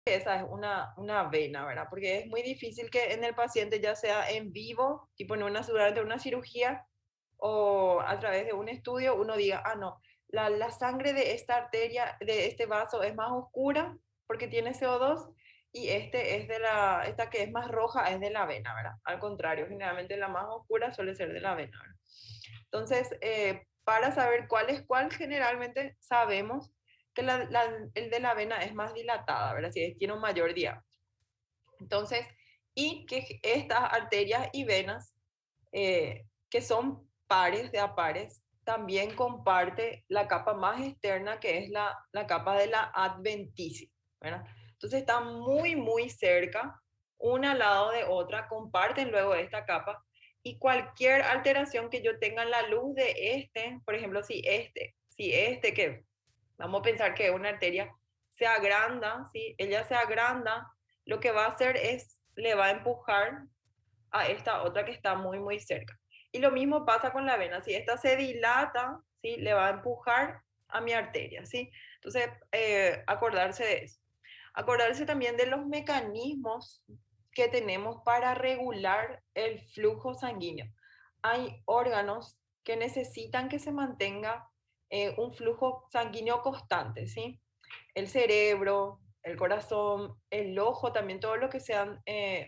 esa es una vena, ¿verdad? Porque es muy difícil que en el paciente, ya sea en vivo, tipo durante una cirugía o a través de un estudio, uno diga, ah, no, la sangre de esta arteria, de este vaso es más oscura porque tiene CO2 y este es esta que es más roja es de la vena, ¿verdad? Al contrario, generalmente la más oscura suele ser de la vena, ¿verdad? Entonces, para saber cuál es cuál, generalmente sabemos que el de la vena es más dilatada, ¿verdad? Si tiene un mayor diámetro. Entonces, y que estas arterias y venas, que son pares de a pares, también comparte la capa más externa, que es la capa de la adventicia, ¿verdad? Entonces están muy, muy cerca, una al lado de otra, comparten luego esta capa, y cualquier alteración que yo tenga en la luz de este, por ejemplo, si este que vamos a pensar que es una arteria, se agranda, ¿sí? Ella se agranda, lo que va a hacer es, le va a empujar a esta otra que está muy, muy cerca. Y lo mismo pasa con la vena, si esta se dilata, ¿sí? Le va a empujar a mi arteria, ¿sí? Entonces, acordarse de eso. Acordarse también de los mecanismos que tenemos para regular el flujo sanguíneo. Hay órganos que necesitan que se mantenga un flujo sanguíneo constante, ¿sí? El cerebro, el corazón, el ojo, también todo lo que sean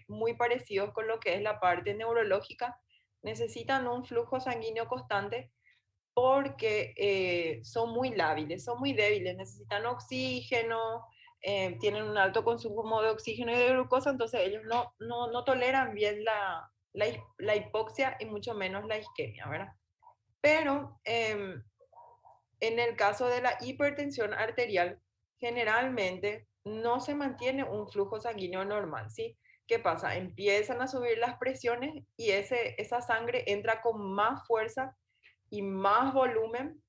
muy parecidos con lo que es la parte neurológica, necesitan un flujo sanguíneo constante porque son muy lábiles, son muy débiles, necesitan oxígeno, tienen un alto consumo de oxígeno y de glucosa, entonces ellos no toleran bien la hipoxia y mucho menos la isquemia, ¿verdad? Pero en el caso de la hipertensión arterial, generalmente no se mantiene un flujo sanguíneo normal, ¿sí? ¿Qué pasa? Empiezan a subir las presiones y esa sangre entra con más fuerza y más volumen,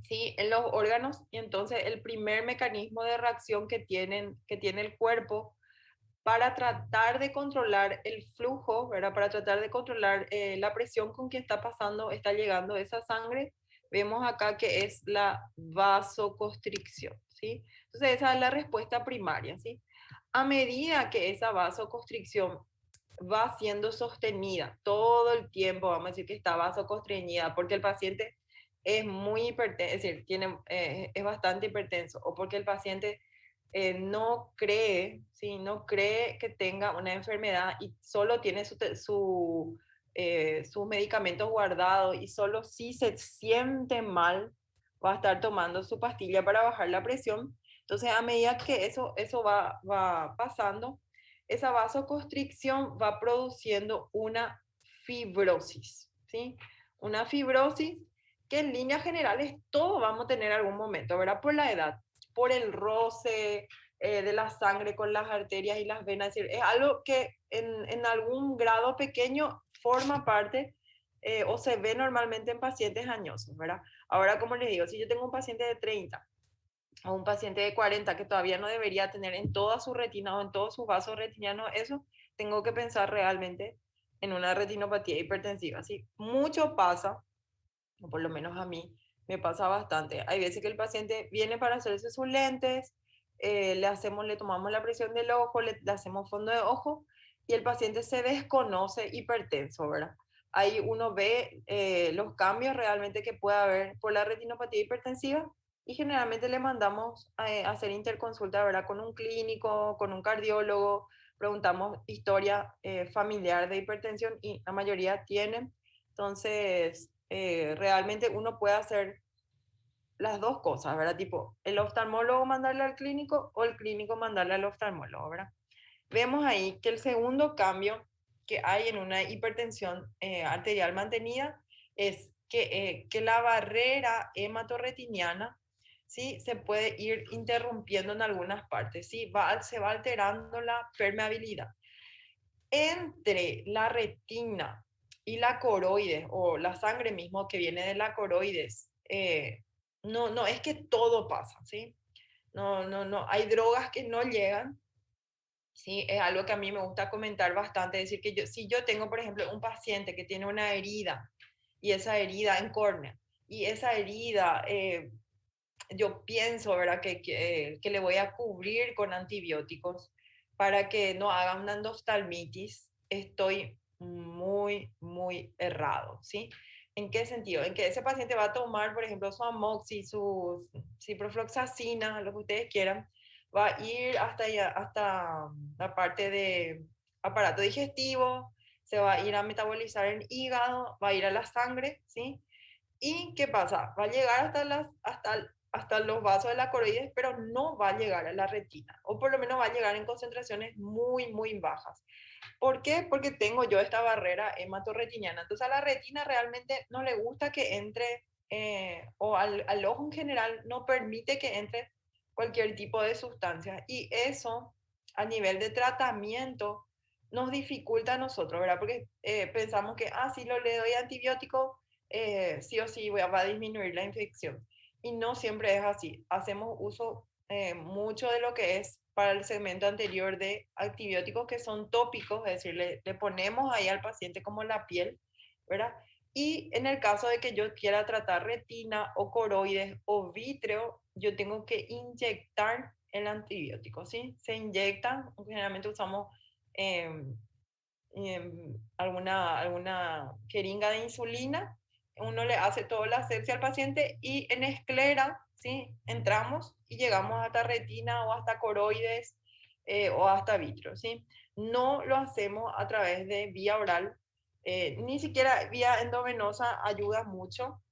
¿sí? En los órganos, y entonces el primer mecanismo de reacción que tiene el cuerpo para tratar de controlar el flujo, ¿verdad? Para tratar de controlar la presión con que está llegando esa sangre, vemos acá que es la vasoconstricción, ¿sí? Entonces esa es la respuesta primaria, ¿sí? A medida que esa vasoconstricción va siendo sostenida todo el tiempo, vamos a decir que está vasoconstreñida, porque el paciente es muy hipertenso, es decir, es bastante hipertenso, o porque el paciente no cree, ¿sí? No cree que tenga una enfermedad y solo tiene sus medicamentos guardados y solo si se siente mal va a estar tomando su pastilla para bajar la presión. Entonces, a medida que eso va pasando, esa vasoconstricción va produciendo una fibrosis, ¿sí? Una fibrosis que en líneas generales todos vamos a tener algún momento, ¿verdad? Por la edad, por el roce de la sangre con las arterias y las venas, es decir, es algo que en algún grado pequeño forma parte o se ve normalmente en pacientes añosos, ¿verdad? Ahora, como les digo, si yo tengo un paciente de 30 o un paciente de 40 que todavía no debería tener en toda su retina o en todos sus vasos retinianos eso, tengo que pensar realmente en una retinopatía hipertensiva. ¿Sí? Mucho pasa, o por lo menos a mí, me pasa bastante. Hay veces que el paciente viene para hacerse sus lentes, le tomamos la presión del ojo, le hacemos fondo de ojo y el paciente se desconoce hipertenso, ¿verdad? Ahí uno ve los cambios realmente que puede haber por la retinopatía hipertensiva y generalmente le mandamos a hacer interconsulta, ¿verdad? Con un clínico, con un cardiólogo, preguntamos historia familiar de hipertensión y la mayoría tienen. Entonces, realmente uno puede hacer las dos cosas, ¿verdad? Tipo, el oftalmólogo mandarle al clínico o el clínico mandarle al oftalmólogo, ¿verdad? Vemos ahí que el segundo cambio que hay en una hipertensión arterial mantenida es que la barrera hematorretiniana, ¿sí? Se puede ir interrumpiendo en algunas partes, ¿sí? Se va alterando la permeabilidad entre la retina y la coroides o la sangre mismo que viene de la coroides. No es que todo pasa, ¿sí? No, hay drogas que no llegan, ¿sí? Es algo que a mí me gusta comentar bastante, decir que si yo tengo, por ejemplo, un paciente que tiene una herida y esa herida en córnea y esa herida yo pienso, ¿verdad? Que le voy a cubrir con antibióticos para que no haga una endoftalmitis, estoy muy, muy errado, ¿sí? ¿En qué sentido? En que ese paciente va a tomar, por ejemplo, su amoxi, su ciprofloxacina, lo que ustedes quieran, va a ir hasta la parte de aparato digestivo, se va a ir a metabolizar en hígado, va a ir a la sangre, ¿sí? ¿Y qué pasa? Va a llegar hasta los vasos de la coroides, pero no va a llegar a la retina, o por lo menos va a llegar en concentraciones muy, muy bajas. ¿Por qué? Porque tengo yo esta barrera hematorretiniana. Entonces a la retina realmente no le gusta que entre, o al ojo en general no permite que entre cualquier tipo de sustancia. Y eso a nivel de tratamiento nos dificulta a nosotros, ¿verdad? Porque pensamos que, si lo le doy antibiótico, sí o sí va a disminuir la infección. Y no siempre es así. Hacemos uso mucho de lo que es para el segmento anterior de antibióticos que son tópicos, es decir, le ponemos ahí al paciente como la piel, ¿verdad? Y en el caso de que yo quiera tratar retina o coroides o vítreo, yo tengo que inyectar el antibiótico, ¿sí? Se inyectan, generalmente usamos eh, alguna jeringa de insulina, uno le hace toda la asepsia al paciente y en esclera, ¿sí? Entramos y llegamos hasta retina o hasta coroides o hasta vitro, ¿sí? No lo hacemos a través de vía oral, ni siquiera vía endovenosa ayuda mucho.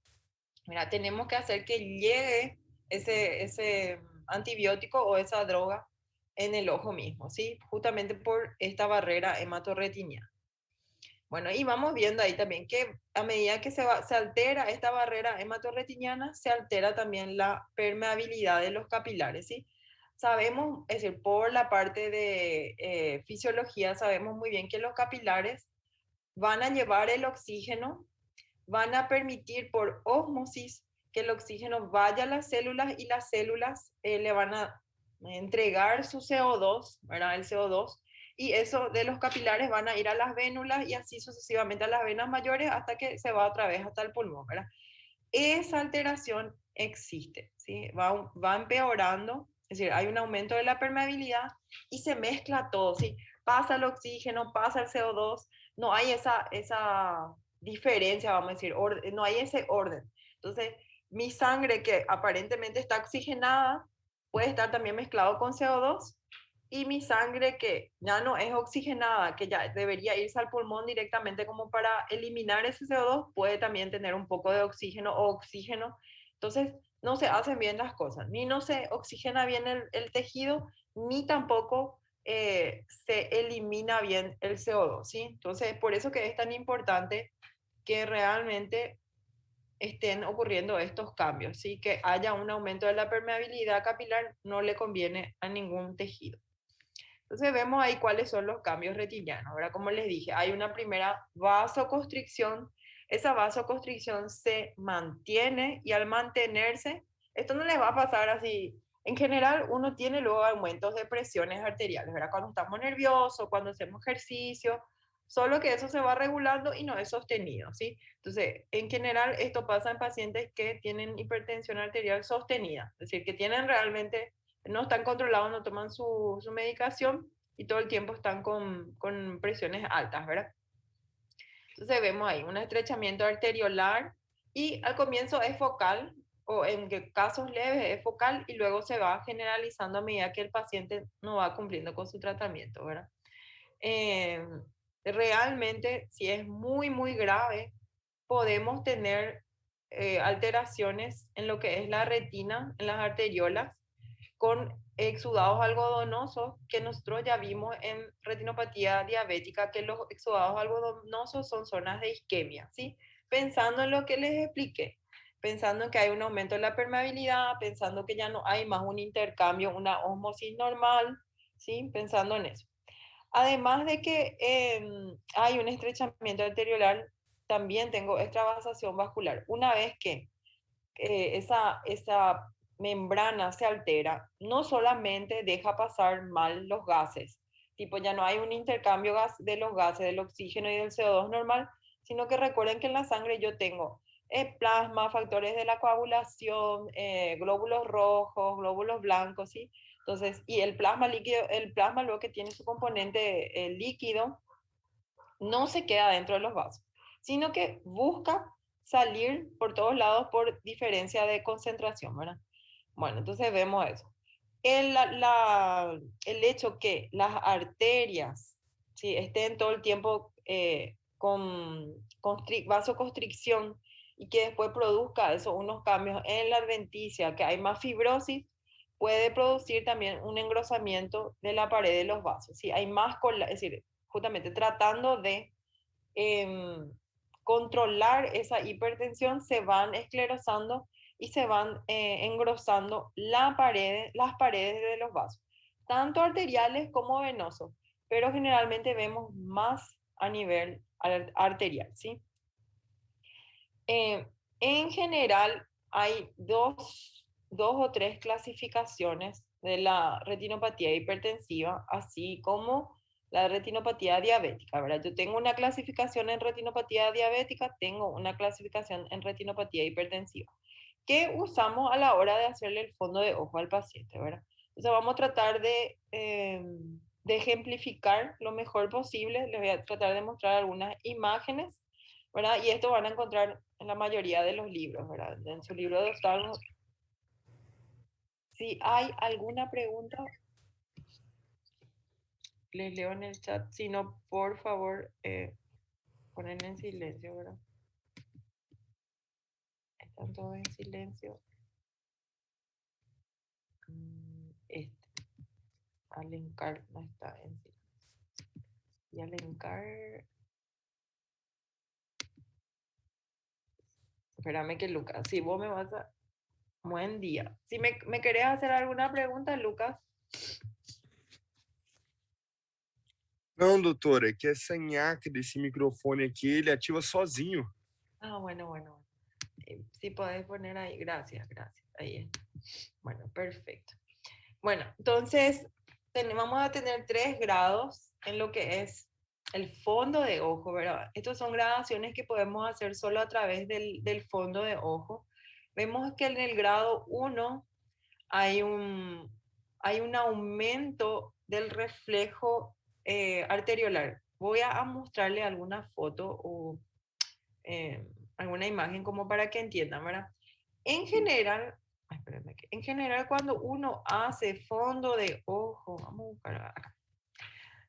Mira, tenemos que hacer que llegue ese antibiótico o esa droga en el ojo mismo, ¿sí? Justamente por esta barrera hematorretiniana. Bueno, y vamos viendo ahí también que a medida que se altera esta barrera hematorretiniana, se altera también la permeabilidad de los capilares, ¿sí? Sabemos, es decir, por la parte de fisiología, sabemos muy bien que los capilares van a llevar el oxígeno, van a permitir por ósmosis que el oxígeno vaya a las células y las células le van a entregar su CO2, ¿verdad? El CO2, y eso de los capilares van a ir a las vénulas y así sucesivamente a las venas mayores hasta que se va otra vez hasta el pulmón, ¿verdad? Esa alteración existe, ¿sí? Va empeorando, es decir, hay un aumento de la permeabilidad y se mezcla todo, ¿sí? Pasa el oxígeno, pasa el CO2, no hay esa diferencia, vamos a decir, no hay ese orden. Entonces, mi sangre que aparentemente está oxigenada puede estar también mezclado con CO2 y mi sangre que ya no es oxigenada, que ya debería irse al pulmón directamente como para eliminar ese CO2, puede también tener un poco de oxígeno o oxígeno. Entonces, no se hacen bien las cosas, ni no se oxigena bien el tejido, ni tampoco se elimina bien el CO2, ¿sí? Entonces, por eso que es tan importante que realmente estén ocurriendo estos cambios, ¿sí? Que haya un aumento de la permeabilidad capilar no le conviene a ningún tejido. Entonces vemos ahí cuáles son los cambios retinianos. Ahora, como les dije, hay una primera vasoconstricción. Esa vasoconstricción se mantiene y al mantenerse, esto no les va a pasar así. En general, uno tiene luego aumentos de presiones arteriales, ¿verdad? Cuando estamos nerviosos, cuando hacemos ejercicio, solo que eso se va regulando y no es sostenido, ¿sí? Entonces, en general, esto pasa en pacientes que tienen hipertensión arterial sostenida, es decir, que tienen realmente no están controlados, no toman su medicación y todo el tiempo están con presiones altas, ¿verdad? Entonces vemos ahí un estrechamiento arteriolar y al comienzo es focal o en casos leves es focal y luego se va generalizando a medida que el paciente no va cumpliendo con su tratamiento, ¿verdad? Eh, realmente, si es muy, muy grave, podemos tener alteraciones en lo que es la retina, en las arteriolas, con exudados algodonosos, que nosotros ya vimos en retinopatía diabética, que los exudados algodonosos son zonas de isquemia, ¿sí? Pensando en lo que les expliqué, pensando en que hay un aumento de la permeabilidad, pensando que ya no hay más un intercambio, una osmosis normal, ¿sí? Pensando en eso. Además de que hay un estrechamiento arteriolar, también tengo extravasación vascular. Una vez que esa membrana se altera, no solamente deja pasar mal los gases, tipo ya no hay un intercambio de los gases, del oxígeno y del CO2 normal, sino que recuerden que en la sangre yo tengo plasma, factores de la coagulación, glóbulos rojos, glóbulos blancos, ¿sí? Entonces, y el plasma líquido, el plasma luego que tiene su componente líquido, no se queda dentro de los vasos, sino que busca salir por todos lados por diferencia de concentración, ¿verdad? Bueno, entonces vemos eso. El hecho que las arterias, ¿sí?, estén todo el tiempo con vasoconstricción y que después produzca eso, unos cambios en la adventicia, que hay más fibrosis, puede producir también un engrosamiento de la pared de los vasos. ¿Sí? Hay más, es decir, justamente tratando de controlar esa hipertensión, se van esclerosando y se van engrosando las paredes de los vasos, tanto arteriales como venosos, pero generalmente vemos más a nivel arterial, ¿sí? En general hay dos o tres clasificaciones de la retinopatía hipertensiva, así como la retinopatía diabética, ¿verdad? Yo tengo una clasificación en retinopatía diabética, tengo una clasificación en retinopatía hipertensiva, que usamos a la hora de hacerle el fondo de ojo al paciente, ¿verdad? Entonces vamos a tratar de ejemplificar lo mejor posible. Les voy a tratar de mostrar algunas imágenes, ¿verdad? Y esto van a encontrar en la mayoría de los libros, ¿verdad? En su libro de oftalmo. Si hay alguna pregunta, les leo en el chat. Si no, por favor, ponen en silencio, ¿verdad? Están todos en silencio. Este, Alencar no está en silencio. Y Alencar... Espérame que Lucas, si vos me vas a... Buen día. Si me querés hacer alguna pregunta, Lucas. Não, doutora, é que essa nhaca desse microfone aqui, ele ativa sozinho. Ah, bueno. Si podés poner ahí, gracias. Ahí está. Bueno, perfecto. Bueno, entonces vamos a tener 3 grados en lo que es el fondo de ojo, ¿verdad? Estas son gradaciones que podemos hacer solo a través del fondo de ojo. Vemos que en el grado 1 hay un aumento del reflejo arteriolar. Voy a mostrarle alguna foto o eh, alguna imagen como para que entiendan, ¿verdad? En general, en general cuando uno hace fondo de ojo, vamos a buscar acá.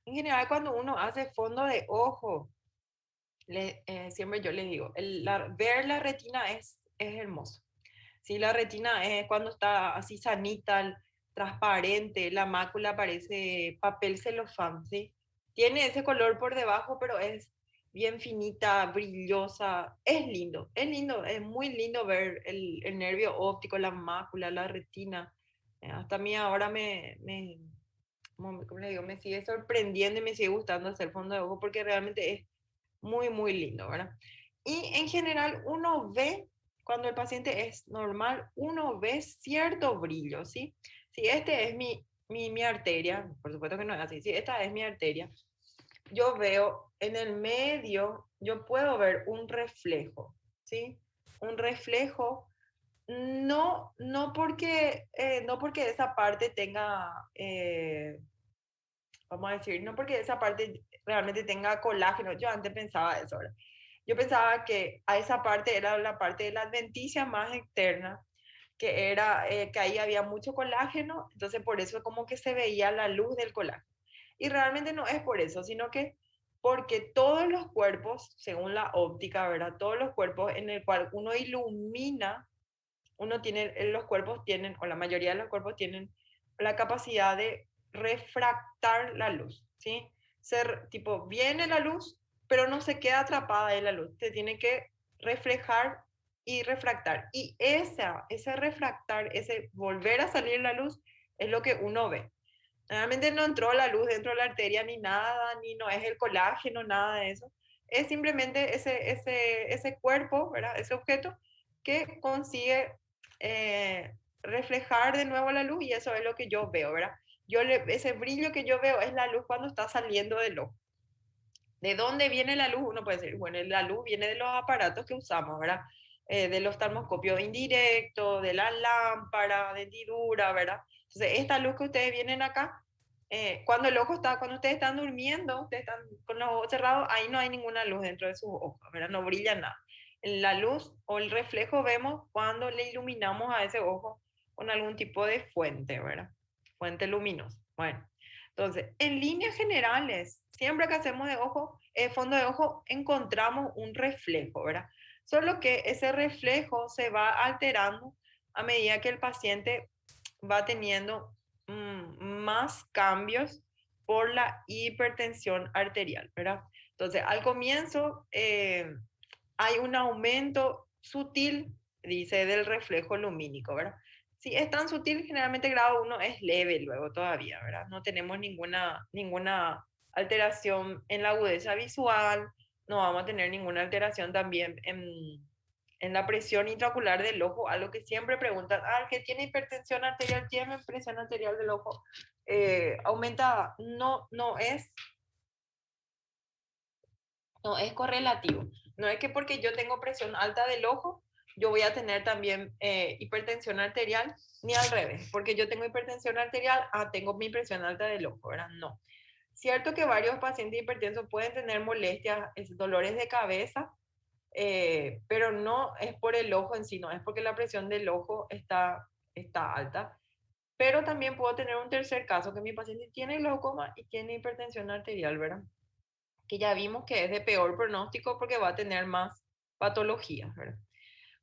En general cuando uno hace fondo de ojo, siempre yo les digo, ver la retina es hermoso. Sí, la retina es cuando está así sanita, transparente, la mácula parece papel celofán, ¿sí? Tiene ese color por debajo, pero es bien finita, brillosa. Es lindo, es muy lindo ver el nervio óptico, la mácula, la retina. Hasta a mí ahora ¿cómo le digo? Me sigue sorprendiendo y me sigue gustando hacer fondo de ojo porque realmente es muy, muy lindo, ¿verdad? Y en general uno ve, cuando el paciente es normal, uno ve cierto brillo, ¿sí? Si este es mi arteria, por supuesto que no es así, si esta es mi arteria, yo veo en el medio, yo puedo ver un reflejo, ¿sí? Un reflejo, no porque esa parte tenga, vamos a decir, no porque esa parte realmente tenga colágeno. Yo antes pensaba eso, ¿verdad? Yo pensaba que a esa parte era la parte de la adventicia más externa, que era que ahí había mucho colágeno, entonces por eso como que se veía la luz del colágeno. Y realmente no es por eso, sino que porque todos los cuerpos, según la óptica, ¿verdad? Todos los cuerpos en el cual uno ilumina, los cuerpos tienen, o la mayoría de los cuerpos tienen la capacidad de refractar la luz, ¿sí? Tipo, viene la luz, pero no se queda atrapada en la luz, se tiene que reflejar y refractar. Y ese refractar, ese volver a salir la luz, es lo que uno ve. Realmente no entró la luz dentro de la arteria ni nada, ni no es el colágeno, nada de eso. Es simplemente ese cuerpo, ¿verdad? Ese objeto que consigue reflejar de nuevo la luz y eso es lo que yo veo, ¿verdad? Ese brillo que yo veo es la luz cuando está saliendo del ojo. ¿De dónde viene la luz? Uno puede decir, bueno, la luz viene de los aparatos que usamos, ¿verdad? del oftalmoscopio indirecto, de la lámpara, de hendidura, ¿verdad? Entonces, esta luz que ustedes vienen acá, cuando el ojo está, cuando ustedes están durmiendo, ustedes están con los ojos cerrados, ahí no hay ninguna luz dentro de sus ojos, ¿verdad? No brilla nada. La luz o el reflejo vemos cuando le iluminamos a ese ojo con algún tipo de fuente, ¿verdad? Fuente luminosa. Bueno, entonces, en líneas generales, siempre que hacemos de ojo, fondo de ojo, encontramos un reflejo, ¿verdad? Solo que ese reflejo se va alterando a medida que el paciente va teniendo más cambios por la hipertensión arterial, ¿verdad? Entonces, al comienzo hay un aumento sutil, dice, del reflejo lumínico, ¿verdad? Si es tan sutil, generalmente grado 1 es leve luego todavía, ¿verdad? No tenemos ninguna alteración en la agudeza visual, no vamos a tener ninguna alteración también en la presión intraocular del ojo, algo que siempre preguntan, ¿qué tiene hipertensión arterial? ¿Tiene presión arterial del ojo aumentada? No, no es correlativo. No es que porque yo tengo presión alta del ojo, yo voy a tener también hipertensión arterial, ni al revés, porque yo tengo hipertensión arterial, tengo mi presión alta del ojo, ¿verdad? No. Cierto que varios pacientes hipertensos pueden tener molestias, dolores de cabeza, pero no es por el ojo en sí, no es porque la presión del ojo está alta. Pero también puedo tener un tercer caso, que mi paciente tiene glaucoma y tiene hipertensión arterial, ¿verdad? Que ya vimos que es de peor pronóstico porque va a tener más patologías, ¿verdad?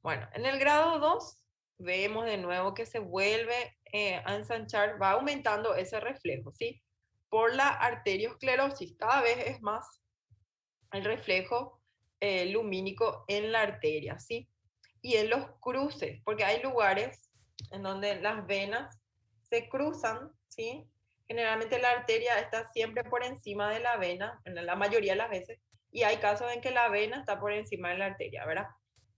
Bueno, en el grado 2 vemos de nuevo que se vuelve a ensanchar, va aumentando ese reflejo, ¿sí? Por la arteriosclerosis, cada vez es más el reflejo lumínico en la arteria, ¿sí? Y en los cruces, porque hay lugares en donde las venas se cruzan, ¿sí? Generalmente la arteria está siempre por encima de la vena, en la mayoría de las veces, y hay casos en que la vena está por encima de la arteria, ¿verdad?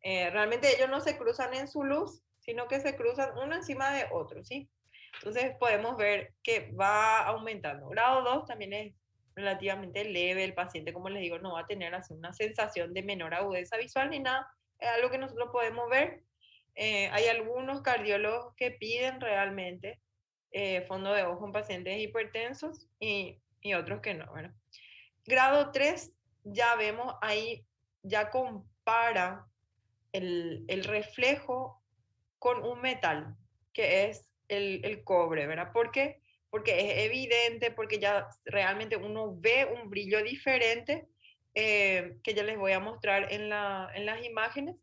Realmente ellos no se cruzan en su luz, sino que se cruzan uno encima de otro, ¿sí? Entonces podemos ver que va aumentando. Grado 2 también es relativamente leve, el paciente, como les digo, no va a tener así una sensación de menor agudeza visual ni nada, es algo que nosotros podemos ver. Hay algunos cardiólogos que piden realmente fondo de ojo en pacientes hipertensos y otros que no, ¿verdad? Grado 3 ya vemos ahí, ya compara el reflejo con un metal, que es el cobre, ¿verdad? ¿Por qué? Porque es evidente, porque ya realmente uno ve un brillo diferente, que ya les voy a mostrar en las imágenes,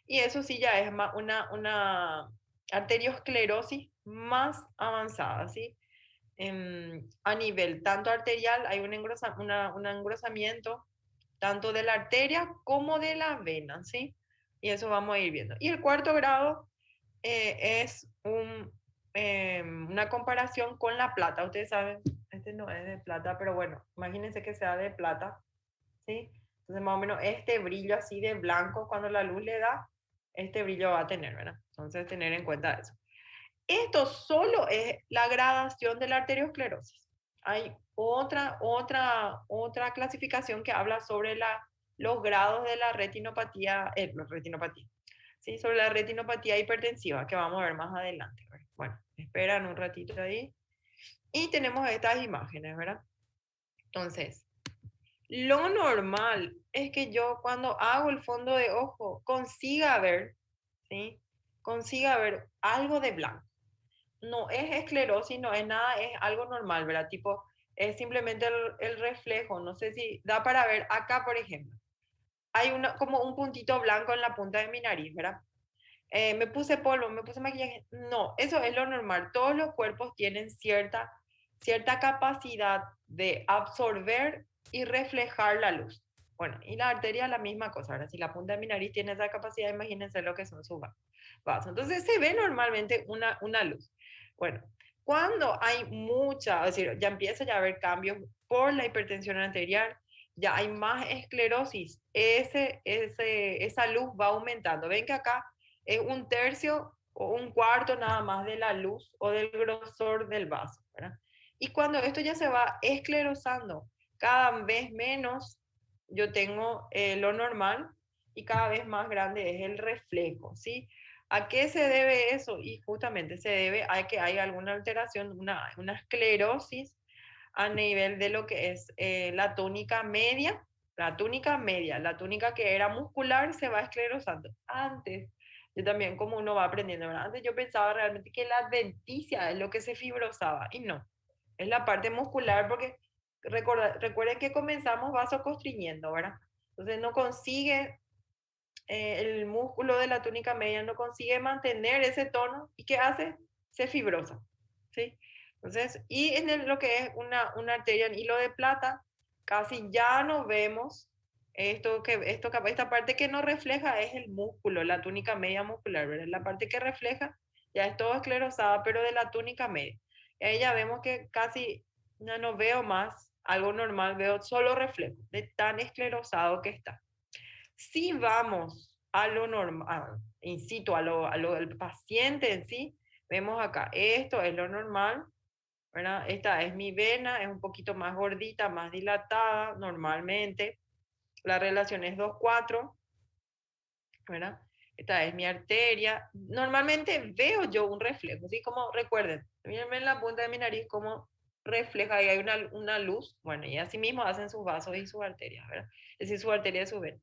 y eso sí ya es una arteriosclerosis más avanzada, ¿sí? A nivel tanto arterial, hay un engrosamiento tanto de la arteria como de la vena, ¿sí? Y eso vamos a ir viendo. Y el cuarto grado es una comparación con la plata. Ustedes saben, este no es de plata, pero bueno, imagínense que sea de plata, ¿sí? Entonces más o menos este brillo así de blanco, cuando la luz le da, este brillo va a tener, ¿verdad? Entonces tener en cuenta eso. Esto solo es la gradación de la arteriosclerosis. Hay otra clasificación que habla sobre los grados de la retinopatía, ¿sí? Sobre la retinopatía hipertensiva, que vamos a ver más adelante. ¿Verdad? Bueno, esperan un ratito ahí. Y tenemos estas imágenes, ¿verdad? Entonces, lo normal es que yo cuando hago el fondo de ojo consiga ver, ¿sí? Consiga ver algo de blanco. No es esclerosis, no es nada, es algo normal, ¿verdad? Tipo, es simplemente el reflejo. No sé si da para ver acá, por ejemplo. Hay como un puntito blanco en la punta de mi nariz, ¿verdad? Me puse polvo, me puse maquillaje. No, eso es lo normal. Todos los cuerpos tienen cierta capacidad de absorber y reflejar la luz. Bueno, y la arteria la misma cosa. Ahora, si la punta de mi nariz tiene esa capacidad, imagínense lo que son sus vasos. Entonces se ve normalmente una luz. Bueno, cuando hay mucha, es decir, ya empieza ya a haber cambios por la hipertensión arterial, ya hay más esclerosis, esa luz va aumentando. Ven que acá es un tercio o un cuarto nada más de la luz o del grosor del vaso, ¿verdad? Y cuando esto ya se va esclerosando cada vez menos, yo tengo lo normal, y cada vez más grande es el reflejo, ¿sí? ¿A qué se debe eso? Y justamente se debe a que hay alguna alteración, una esclerosis a nivel de lo que es la túnica media, la túnica que era muscular se va esclerosando. Antes, yo también como uno va aprendiendo, ¿verdad? Antes yo pensaba realmente que la adventicia es lo que se fibrosaba y no, es la parte muscular porque recuerden que comenzamos vasoconstriñendo, ¿verdad? Entonces no consigue, el músculo de la túnica media no consigue mantener ese tono y ¿qué hace? Se fibrosa, ¿sí? Entonces, y en lo que es una arteria en hilo de plata, casi ya no vemos esta parte que no refleja es el músculo, la túnica media muscular, ¿verdad? La parte que refleja ya es todo esclerosada, pero de la túnica media. Y ahí ya vemos que casi no veo más algo normal, veo solo reflejo de tan esclerosado que está. Si vamos a lo normal, incito a lo del paciente en sí, vemos acá, esto es lo normal, ¿verdad? Esta es mi vena, es un poquito más gordita, más dilatada normalmente. La relación es 2:4, ¿verdad? Esta es mi arteria. Normalmente veo yo un reflejo, ¿sí? Como recuerden, mírenme en la punta de mi nariz como refleja, ahí hay una luz, bueno, y así mismo hacen sus vasos y sus arterias, ¿verdad? Es decir, su arteria y su vena.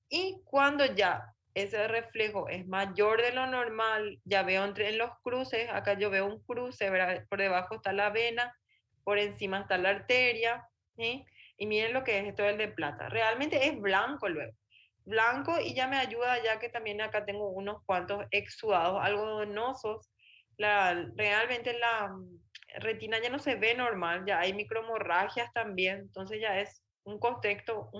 Y cuando ya ese reflejo es mayor de lo normal, ya veo en los cruces, acá yo veo un cruce, ¿verdad? Por debajo está la vena, por encima está la arteria, ¿sí? Y miren lo que es esto del de plata. Realmente es blanco luego. Blanco y ya me ayuda ya que también acá tengo unos cuantos exudados algodonosos. Realmente la retina ya no se ve normal, ya hay microhemorragias también, entonces ya es un contexto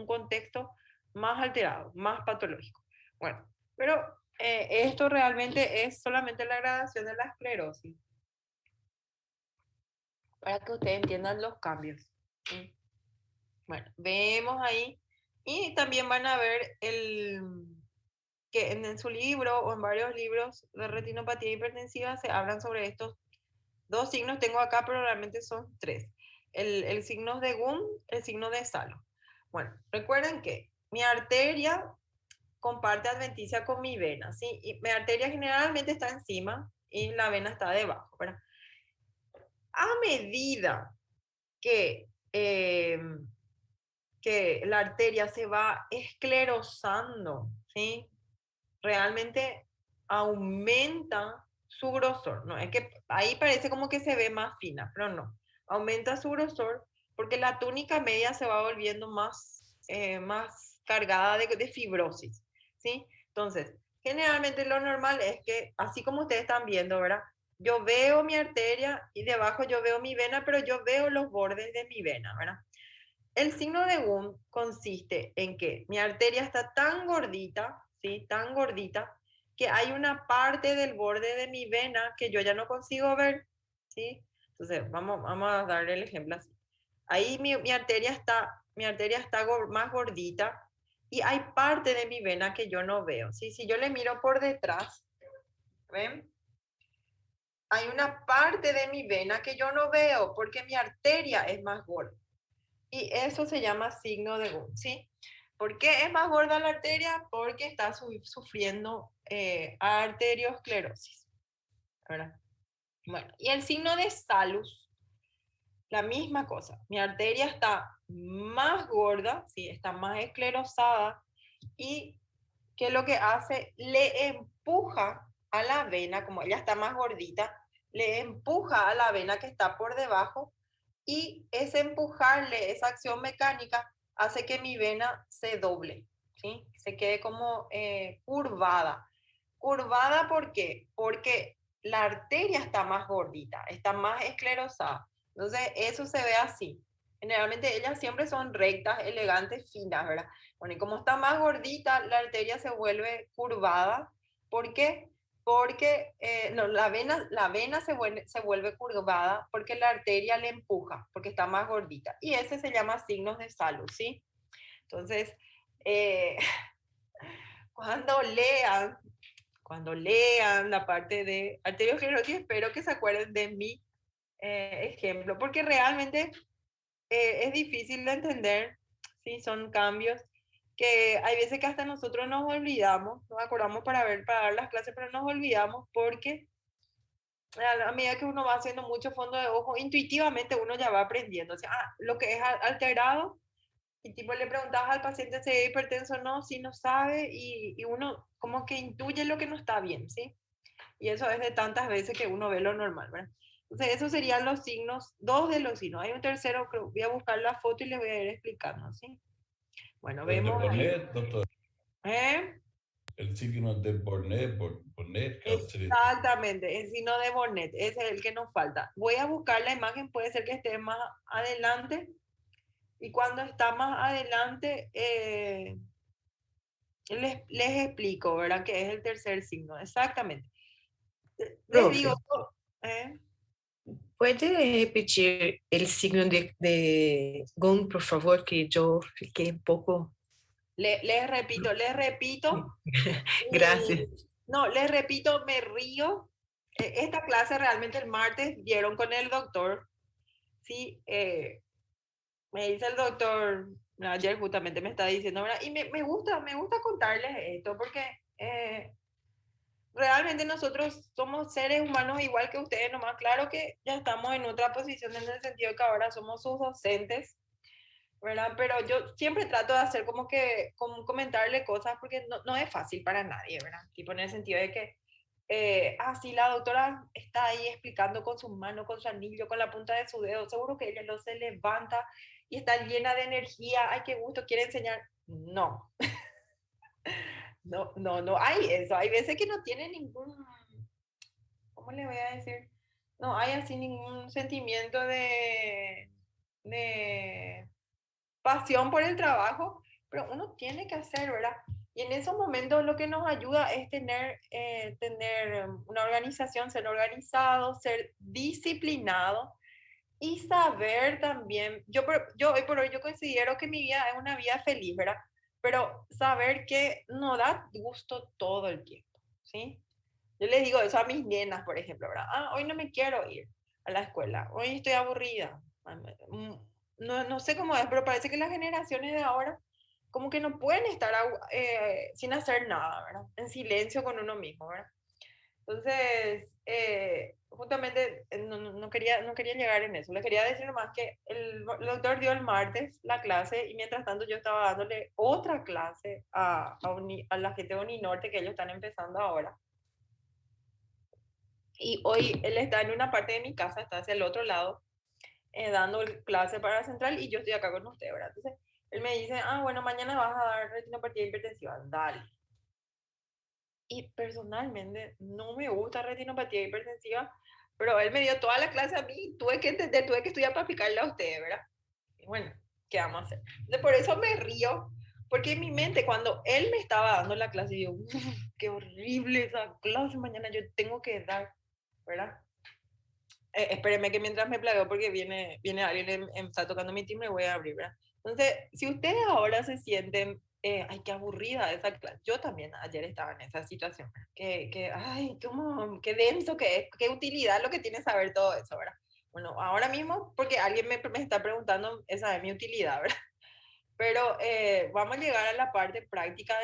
más alterado, más patológico. Bueno, pero esto realmente es solamente la gradación de la esclerosis, para que ustedes entiendan los cambios. ¿Sí? Bueno, vemos ahí y también van a ver que en su libro o en varios libros de retinopatía hipertensiva se hablan sobre estos dos signos. Tengo acá, pero realmente son tres. El signo de Gunn, el signo de Salo. Bueno, recuerden que mi arteria comparte adventicia con mi vena, ¿sí? Y mi arteria generalmente está encima y la vena está debajo, ¿verdad? A medida que, eh, que la arteria se va esclerosando, ¿sí? Realmente aumenta su grosor, ¿no? Es que ahí parece como que se ve más fina, pero no. Aumenta su grosor porque la túnica media se va volviendo más cargada de fibrosis, ¿sí? Entonces, generalmente lo normal es que, así como ustedes están viendo, ¿verdad? Yo veo mi arteria y debajo yo veo mi vena, pero yo veo los bordes de mi vena, ¿verdad? El signo de Wundt consiste en que mi arteria está tan gordita, ¿sí? Tan gordita, que hay una parte del borde de mi vena que yo ya no consigo ver, ¿sí? Entonces, vamos a darle el ejemplo así. Ahí mi arteria está más gordita y hay parte de mi vena que yo no veo, ¿sí? Si yo le miro por detrás, ¿ven? Hay una parte de mi vena que yo no veo porque mi arteria es más gorda. Y eso se llama signo de Gunn, ¿sí? ¿Por qué es más gorda la arteria? Porque está sufriendo arteriosclerosis, ¿verdad? Bueno, y el signo de Salus, la misma cosa. Mi arteria está más gorda, ¿sí? Está más esclerosada y ¿qué es lo que hace? Le empuja a la vena, como ella está más gordita, le empuja a la vena que está por debajo y ese empujarle, esa acción mecánica, hace que mi vena se doble, ¿sí? Se quede como curvada. ¿Curvada por qué? Porque la arteria está más gordita, está más esclerosada. Entonces, eso se ve así. Generalmente ellas siempre son rectas, elegantes, finas, ¿verdad? Bueno, y como está más gordita, la arteria se vuelve curvada. ¿Por qué? Porque no, la vena se vuelve curvada porque la arteria le empuja, porque está más gordita. Y ese se llama signos de salud, ¿sí? Entonces, eh, cuando lean, cuando lean la parte de arteriosclerosis, espero que se acuerden de mi ejemplo, porque realmente es difícil de entender, ¿sí? Son cambios. que hay veces que hasta nosotros nos olvidamos, nos acordamos para dar las clases, pero nos olvidamos porque a medida que uno va haciendo mucho fondo de ojo, intuitivamente uno ya va aprendiendo. O sea, lo que es alterado, y tipo le preguntabas al paciente si es hipertenso o no, si no sabe, y uno como que intuye lo que no está bien, ¿sí? Y eso es de tantas veces que uno ve lo normal, ¿verdad? Entonces, esos serían los signos, dos de los signos. Hay un tercero que voy a buscar la foto y les voy a ir explicando, ¿sí? Bueno, El de vemos ahí. Bonnet, doctor. ¿Eh? El signo de Bonnet, Bonnet, ¿cuál sería? Exactamente, el signo de Bonnet, ese es el que nos falta. Voy a buscar la imagen, puede ser que esté más adelante, y cuando está más adelante, les explico, ¿verdad? Que es el tercer signo, exactamente. Les digo, Profe, ¿eh? ¿puede repetir el signo de Gon, por favor? Que yo fiquei un poco... Les repito, Gracias. no, les repito, me río. Esta clase realmente el martes dieron con el doctor, ¿sí? Me dice el doctor, ayer justamente me está diciendo, ¿verdad? Y me gusta contarles esto porque realmente nosotros somos seres humanos igual que ustedes, nomás claro que ya estamos en otra posición en el sentido que ahora somos sus docentes, ¿verdad? Pero yo siempre trato de hacer como comentarle cosas porque no es fácil para nadie, ¿verdad? Tipo en el sentido de que, si la doctora está ahí explicando con su mano, con su anillo, con la punta de su dedo, seguro que ella no se levanta y está llena de energía, ay, qué gusto, quiere enseñar. No, no hay eso. Hay veces que no tiene ningún, ¿cómo le voy a decir? No hay así ningún sentimiento de pasión por el trabajo, pero uno tiene que hacer, ¿verdad? Y en esos momentos lo que nos ayuda es tener una organización, ser organizado, ser disciplinado y saber también, yo hoy por hoy yo considero que mi vida es una vida feliz, ¿verdad? Pero saber que no da gusto todo el tiempo, ¿sí? Yo les digo eso a mis nenas, por ejemplo, ¿verdad? Hoy no me quiero ir a la escuela, hoy estoy aburrida. No sé cómo es, pero parece que las generaciones de ahora como que no pueden estar sin hacer nada, ¿verdad? En silencio con uno mismo, ¿verdad? Entonces, justamente no quería llegar en eso. Le quería decir más que el doctor dio el martes la clase y mientras tanto yo estaba dándole otra clase a la gente de Uninorte que ellos están empezando ahora. Y hoy él está en una parte de mi casa, está hacia el otro lado, dando clase para Central y yo estoy acá con usted, ¿verdad? Entonces, él me dice, bueno, mañana vas a dar retinopatía hipertensiva, dale. Y personalmente no me gusta retinopatía hipertensiva, pero él me dio toda la clase a mí, tuve que entender, tuve que estudiar para aplicarle a usted, ¿verdad? Y bueno, ¿qué vamos a hacer? Entonces, por eso me río, porque en mi mente, cuando él me estaba dando la clase, yo, qué horrible esa clase, mañana yo tengo que dar, ¿verdad? Espéreme que mientras me plageo, porque viene alguien, está tocando mi timbre, voy a abrir, ¿verdad? Entonces, si ustedes ahora se sienten, ay, qué aburrida esa clase, yo también ayer estaba en esa situación, ¿verdad? Ay, qué denso que es, qué utilidad lo que tiene saber todo eso, ¿verdad? Bueno, ahora mismo, porque alguien me está preguntando, esa es mi utilidad, ¿verdad? Pero vamos a llegar a la parte práctica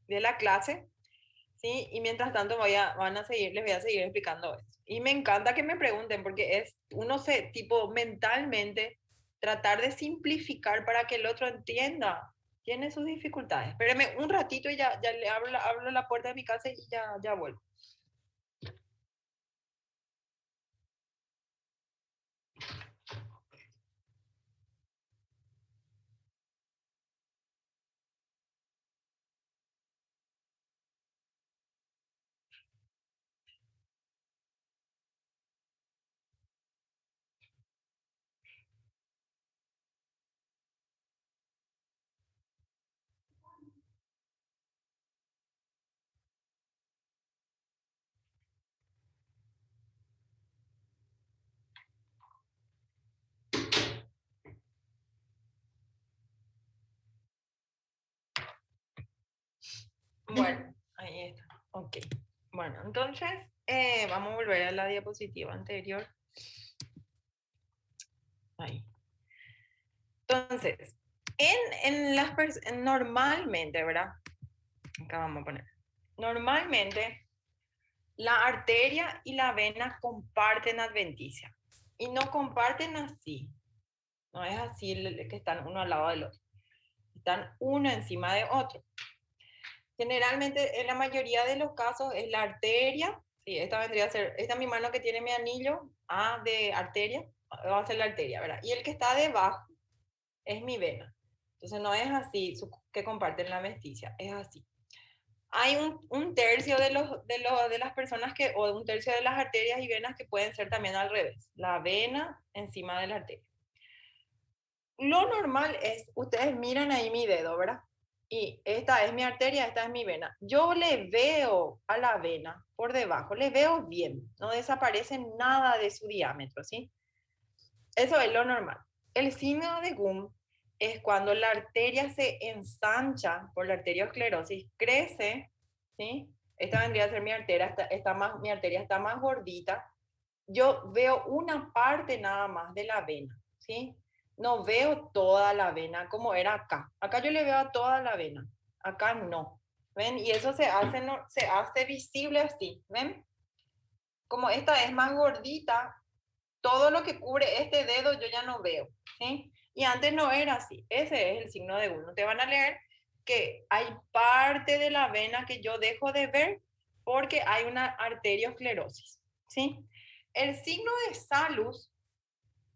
de la clase, ¿sí? Y mientras tanto les voy a seguir explicando eso. Y me encanta que me pregunten porque uno se, tipo, mentalmente tratar de simplificar para que el otro entienda. Tiene sus dificultades. Espéreme un ratito y ya le abro la puerta de mi casa y ya vuelvo. Bueno, ahí está. Ok. Bueno, entonces vamos a volver a la diapositiva anterior. Ahí. Entonces, Normalmente, ¿verdad? Acá vamos a poner. Normalmente, la arteria y la vena comparten adventicia. Y no comparten así. No es así que están uno al lado del otro. Están uno encima de otro. Generalmente, en la mayoría de los casos, es la arteria. Sí, esta vendría a ser, esta es mi mano que tiene mi anillo A de arteria, va a ser la arteria, ¿verdad? Y el que está debajo es mi vena. Entonces no es así que comparten la mesticia, es así. Hay un tercio de las personas que, o un tercio de las arterias y venas que pueden ser también al revés. La vena encima de la arteria. Lo normal es, ustedes miran ahí mi dedo, ¿verdad? Y esta es mi arteria, esta es mi vena. Yo le veo a la vena por debajo, le veo bien, no desaparece nada de su diámetro, ¿sí? Eso es lo normal. El signo de Gum es cuando la arteria se ensancha por la arteriosclerosis, crece, ¿sí? Esta vendría a ser mi arteria, mi arteria está más gordita. Yo veo una parte nada más de la vena, ¿sí? No veo toda la vena como era acá. Acá yo le veo a toda la vena, acá no. ¿Ven? Y eso se hace visible así, ¿ven? Como esta es más gordita, todo lo que cubre este dedo yo ya no veo, ¿sí? Y antes no era así. Ese es el signo de uno. Te van a leer que hay parte de la vena que yo dejo de ver porque hay una arteriosclerosis, ¿sí? El signo de Salus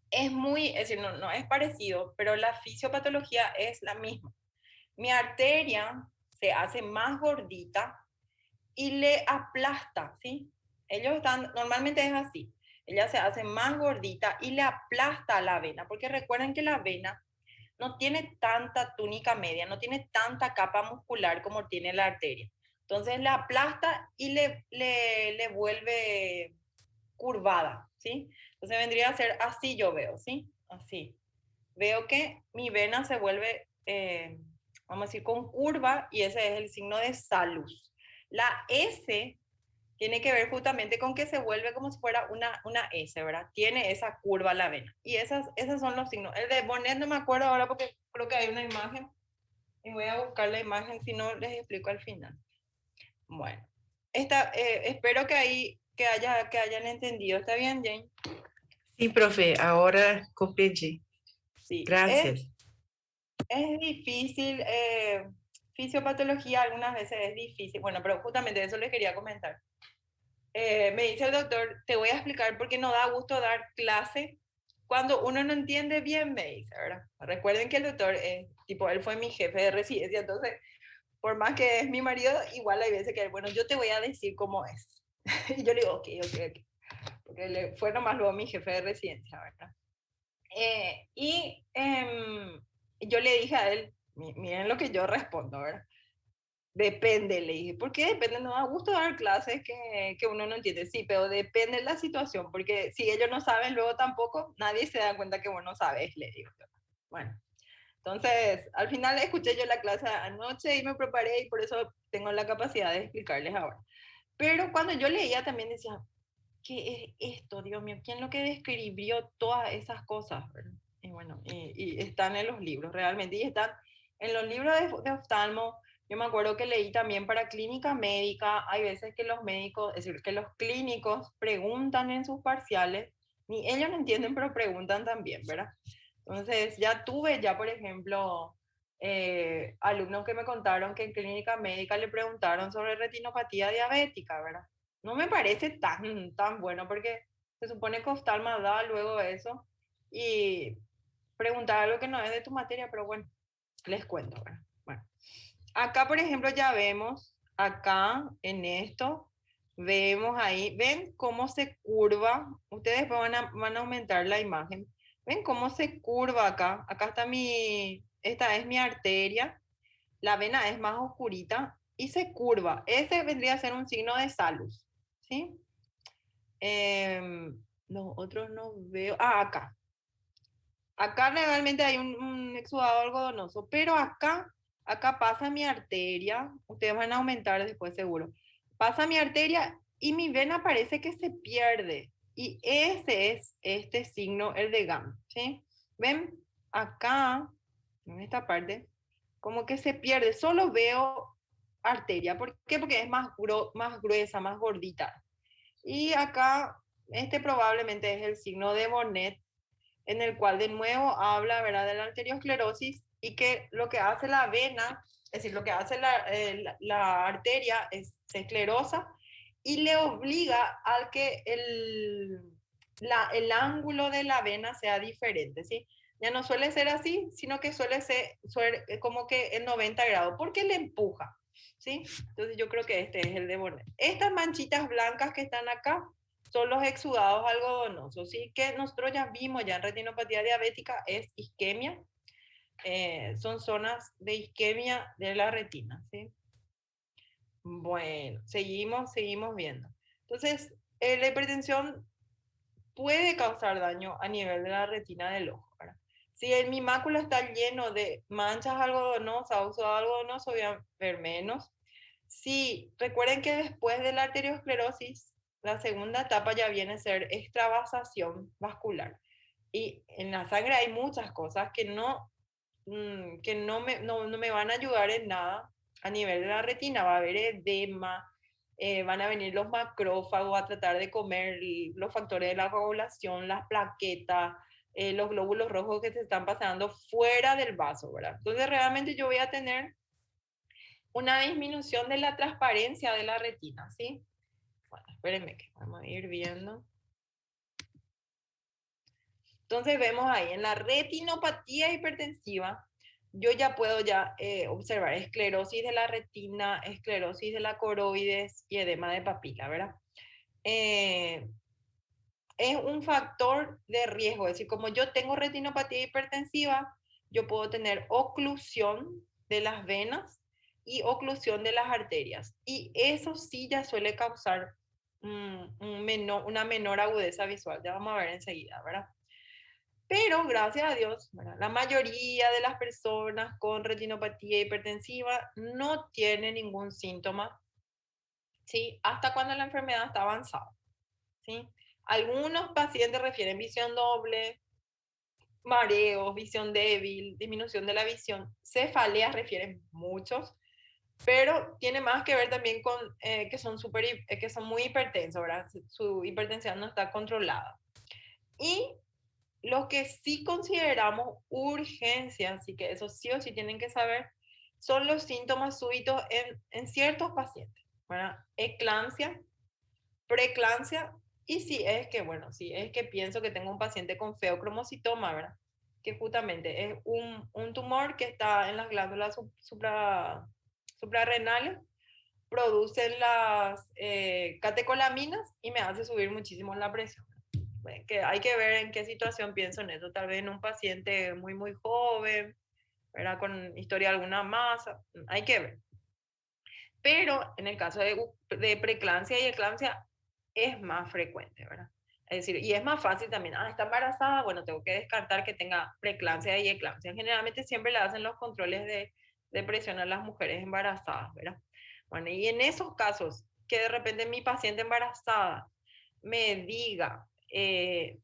es decir, no es parecido, pero la fisiopatología es la misma. Mi arteria se hace más gordita y le aplasta, ¿sí? Normalmente es así. Ella se hace más gordita y le aplasta a la vena, porque recuerden que la vena no tiene tanta túnica media, no tiene tanta capa muscular como tiene la arteria. Entonces la aplasta y le vuelve curvada, ¿sí? Entonces vendría a ser así yo veo, ¿sí? Así. Veo que mi vena se vuelve, vamos a decir, con curva y ese es el signo de Salus. La S tiene que ver justamente con que se vuelve como si fuera una S, ¿verdad? Tiene esa curva la vena. Y esos son los signos. El de Bonnet no me acuerdo ahora porque creo que hay una imagen. Y voy a buscar la imagen, si no les explico al final. Bueno, espero que hayan entendido. ¿Está bien, Jane? Sí, profe, ahora comprendí. Sí, Gracias. es difícil. Fisiopatología algunas veces es difícil. Bueno, pero justamente eso les quería comentar. Me dice el doctor, te voy a explicar porque no da gusto dar clase cuando uno no entiende bien, me dice, ¿verdad? Recuerden que el doctor, tipo, él fue mi jefe de residencia, entonces, por más que es mi marido, igual hay veces que, bueno, yo te voy a decir cómo es. Y yo le digo, ok. Porque fue nomás luego mi jefe de residencia, ¿verdad? Yo le dije a él, miren lo que yo respondo, ¿verdad? Depende, le dije. ¿Por qué depende? No da gusto dar clases que uno no entiende. Sí, pero depende de la situación, porque si ellos no saben, luego tampoco nadie se da cuenta que vos no sabes, le digo. Bueno, entonces al final escuché yo la clase anoche y me preparé y por eso tengo la capacidad de explicarles ahora. Pero cuando yo leía también decía, ¿qué es esto? Dios mío, ¿quién lo que describió todas esas cosas? ¿Verdad? Y bueno, y están en los libros realmente, y están en los libros de oftalmo. Yo me acuerdo que leí también para clínica médica, hay veces que los médicos, es decir, que los clínicos preguntan en sus parciales, ni ellos no entienden, pero preguntan también, ¿verdad? Entonces, ya por ejemplo, alumnos que me contaron que en clínica médica le preguntaron sobre retinopatía diabética, ¿verdad? No me parece tan bueno porque se supone que oftalma da luego eso y preguntar algo que no es de tu materia, pero bueno, les cuento, ¿verdad? Bueno, acá por ejemplo ya vemos, acá en esto, vemos ahí, ven cómo se curva, ustedes van a aumentar la imagen, ven cómo se curva acá, esta es mi arteria, la vena es más oscurita y se curva, ese vendría a ser un signo de Salus, ¿sí? Los otros no veo. Acá. Acá realmente hay un exudado algodonoso, pero acá pasa mi arteria. Ustedes van a aumentar después seguro. Pasa mi arteria y mi vena parece que se pierde. Y ese es este signo, el de GAM, ¿sí? ¿Ven? Acá en esta parte, como que se pierde. Solo veo arteria. ¿Por qué? Porque es más gruesa, más gordita. Y acá, este probablemente es el signo de Bonnet, en el cual de nuevo habla, ¿verdad?, de la arteriosclerosis y que lo que hace la vena, es decir, lo que hace la arteria es se esclerosa y le obliga a que el ángulo de la vena sea diferente, ¿sí? Ya no suele ser así, sino que suele ser como que en 90 grados, porque le empuja, ¿sí? Entonces yo creo que este es el de Bonnet. Estas manchitas blancas que están acá son los exudados algodonosos, ¿sí? Que nosotros ya vimos ya en retinopatía diabética es isquemia, son zonas de isquemia de la retina, ¿sí? Bueno, seguimos viendo. Entonces, la hipertensión puede causar daño a nivel de la retina del ojo, ¿verdad? Si mi mácula está lleno de manchas algodonosas o exudado algodonoso, voy a ver menos. Sí, recuerden que después de la arteriosclerosis, la segunda etapa ya viene a ser extravasación vascular. Y en la sangre hay muchas cosas que no me van a ayudar en nada a nivel de la retina. Va a haber edema, van a venir los macrófagos a tratar de comer los factores de la coagulación, las plaquetas, los glóbulos rojos que se están pasando fuera del vaso, ¿verdad? Entonces realmente yo voy a tener una disminución de la transparencia de la retina, ¿sí? Bueno, espérenme que vamos a ir viendo. Entonces vemos ahí en la retinopatía hipertensiva, yo ya puedo observar esclerosis de la retina, esclerosis de la coroides y edema de papila, ¿verdad? Es un factor de riesgo, es decir, como yo tengo retinopatía hipertensiva, yo puedo tener oclusión de las venas y oclusión de las arterias. Y eso sí ya suele causar una menor agudeza visual. Ya vamos a ver enseguida, ¿verdad? Pero gracias a Dios, ¿verdad?, la mayoría de las personas con retinopatía hipertensiva no tiene ningún síntoma, ¿sí? Hasta cuando la enfermedad está avanzada, ¿sí? Algunos pacientes refieren visión doble, mareos, visión débil, disminución de la visión, cefaleas refieren muchos, pero tiene más que ver también con que son muy hipertensos, ¿verdad? Su hipertensión no está controlada. Y lo que sí consideramos urgencia, así que eso sí o sí tienen que saber, son los síntomas súbitos en ciertos pacientes, ¿verdad? Eclampsia, preeclampsia, y si es que pienso que tengo un paciente con feocromocitoma, ¿verdad? Que justamente es un tumor que está en las glándulas suprarrenales, producen las catecolaminas y me hace subir muchísimo la presión. Que hay que ver en qué situación pienso en eso, tal vez en un paciente muy joven, ¿verdad?, con historia de alguna masa, hay que ver. Pero en el caso de preeclampsia y eclampsia es más frecuente, ¿verdad? Es decir, y es más fácil también, está embarazada, bueno, tengo que descartar que tenga preeclampsia y eclampsia. Generalmente siempre le hacen los controles de presión a las mujeres embarazadas, ¿verdad? Bueno, y en esos casos, que de repente mi paciente embarazada me diga que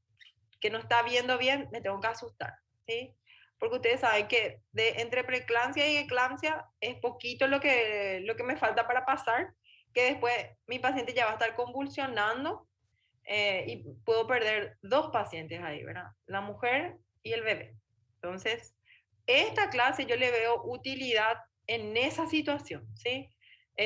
no está viendo bien, me tengo que asustar, ¿sí? Porque ustedes saben que entre preeclampsia y eclampsia es poquito lo que me falta para pasar, que después mi paciente ya va a estar convulsionando y puedo perder dos pacientes ahí, ¿verdad? La mujer y el bebé. Entonces, esta clase yo le veo utilidad en esa situación, ¿sí?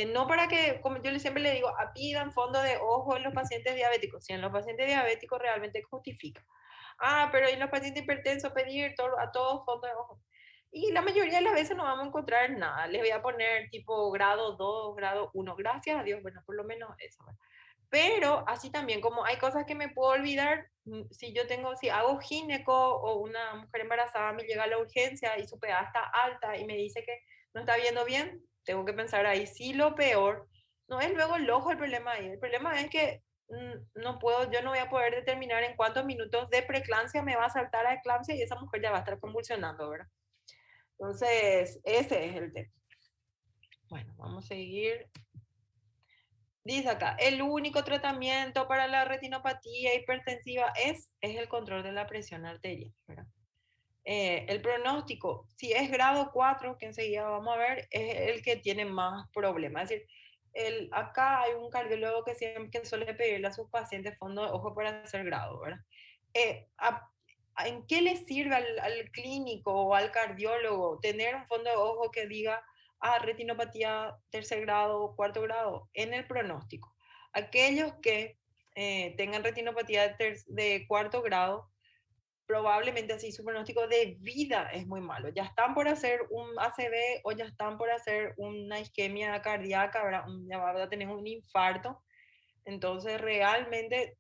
No para que, como yo siempre le digo, pidan fondo de ojo en los pacientes diabéticos. Si en los pacientes diabéticos realmente justifica. Pero en los pacientes hipertensos pedir a todos fondo de ojo. Y la mayoría de las veces no vamos a encontrar nada. Les voy a poner tipo grado 2, grado 1. Gracias a Dios, bueno, por lo menos eso. Pero así también, como hay cosas que me puedo olvidar, si hago gineco o una mujer embarazada me llega a la urgencia y su PA está alta y me dice que no está viendo bien, tengo que pensar ahí. Sí, lo peor no es luego el ojo el problema ahí. El problema es que yo no voy a poder determinar en cuántos minutos de preeclampsia me va a saltar a eclampsia y esa mujer ya va a estar convulsionando, ¿verdad? Entonces, ese es el tema. Bueno, vamos a seguir. Dice acá, el único tratamiento para la retinopatía hipertensiva es el control de la presión arterial, ¿verdad? El pronóstico, si es grado 4, que enseguida vamos a ver, es el que tiene más problemas. Es decir, acá hay un cardiólogo que siempre que suele pedirle a sus pacientes fondo de ojo para hacer grado, ¿verdad? ¿En qué le sirve al clínico o al cardiólogo tener un fondo de ojo que diga, retinopatía tercer grado o cuarto grado? En el pronóstico. Aquellos que tengan retinopatía de cuarto grado, probablemente así su pronóstico de vida es muy malo. Ya están por hacer un ACV o ya están por hacer una isquemia cardíaca, ¿verdad? Ya va a tener un infarto. Entonces, realmente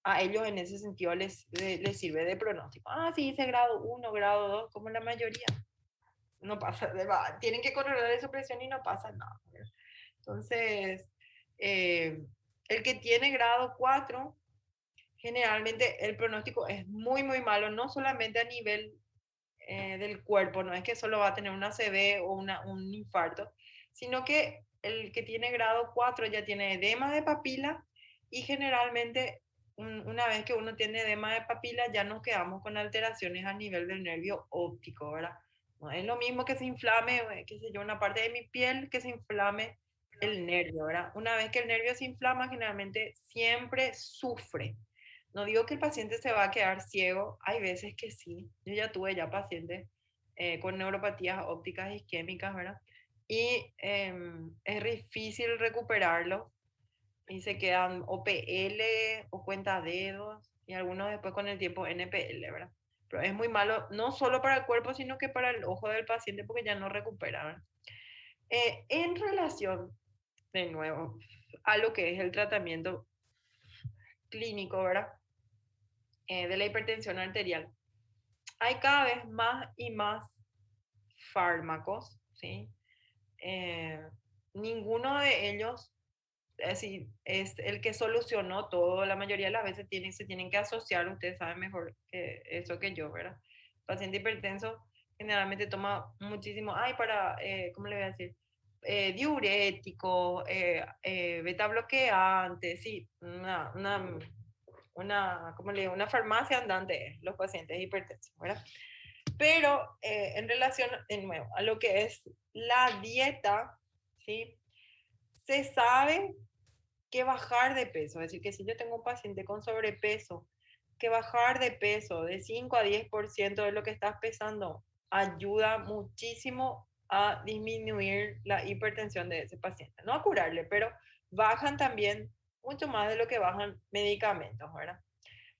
a ellos en ese sentido les sirve de pronóstico. Sí, hice grado 1, grado 2, como la mayoría. No pasa, tienen que controlar su presión y no pasa nada, ¿verdad? Entonces, el que tiene grado 4, generalmente el pronóstico es muy, muy malo, no solamente a nivel del cuerpo, no es que solo va a tener una ACV o un infarto, sino que el que tiene grado 4 ya tiene edema de papila y generalmente una vez que uno tiene edema de papila ya nos quedamos con alteraciones a nivel del nervio óptico, ¿verdad? No es lo mismo que se inflame, qué sé yo, una parte de mi piel que se inflame el nervio, ¿verdad? Una vez que el nervio se inflama, generalmente siempre sufre. No digo que el paciente se va a quedar ciego, hay veces que sí. Yo ya tuve ya pacientes con neuropatías ópticas isquémicas, ¿verdad? Y es difícil recuperarlo y se quedan o PL o cuenta dedos y algunos después con el tiempo NPL, ¿verdad? Pero es muy malo, no solo para el cuerpo, sino que para el ojo del paciente porque ya no recupera, ¿verdad? En relación, de nuevo, a lo que es el tratamiento clínico, ¿verdad? De la hipertensión arterial. Hay cada vez más y más fármacos, ¿sí? Eh, Ninguno de ellos es el que solucionó todo. La mayoría de las veces se tienen que asociar, ustedes saben mejor que eso que yo, ¿verdad? El paciente hipertenso generalmente toma muchísimo, ¿cómo le voy a decir? Diurético, beta bloqueante, sí, ¿cómo le digo? Una farmacia andante, los pacientes hipertensos, ¿verdad? Pero en relación, de nuevo, a lo que es la dieta, ¿sí? Se sabe que bajar de peso, es decir, que si yo tengo un paciente con sobrepeso, que bajar de peso de 5 a 10% de lo que estás pesando ayuda muchísimo a disminuir la hipertensión de ese paciente. No a curarle, pero bajan también mucho más de lo que bajan medicamentos, ¿verdad?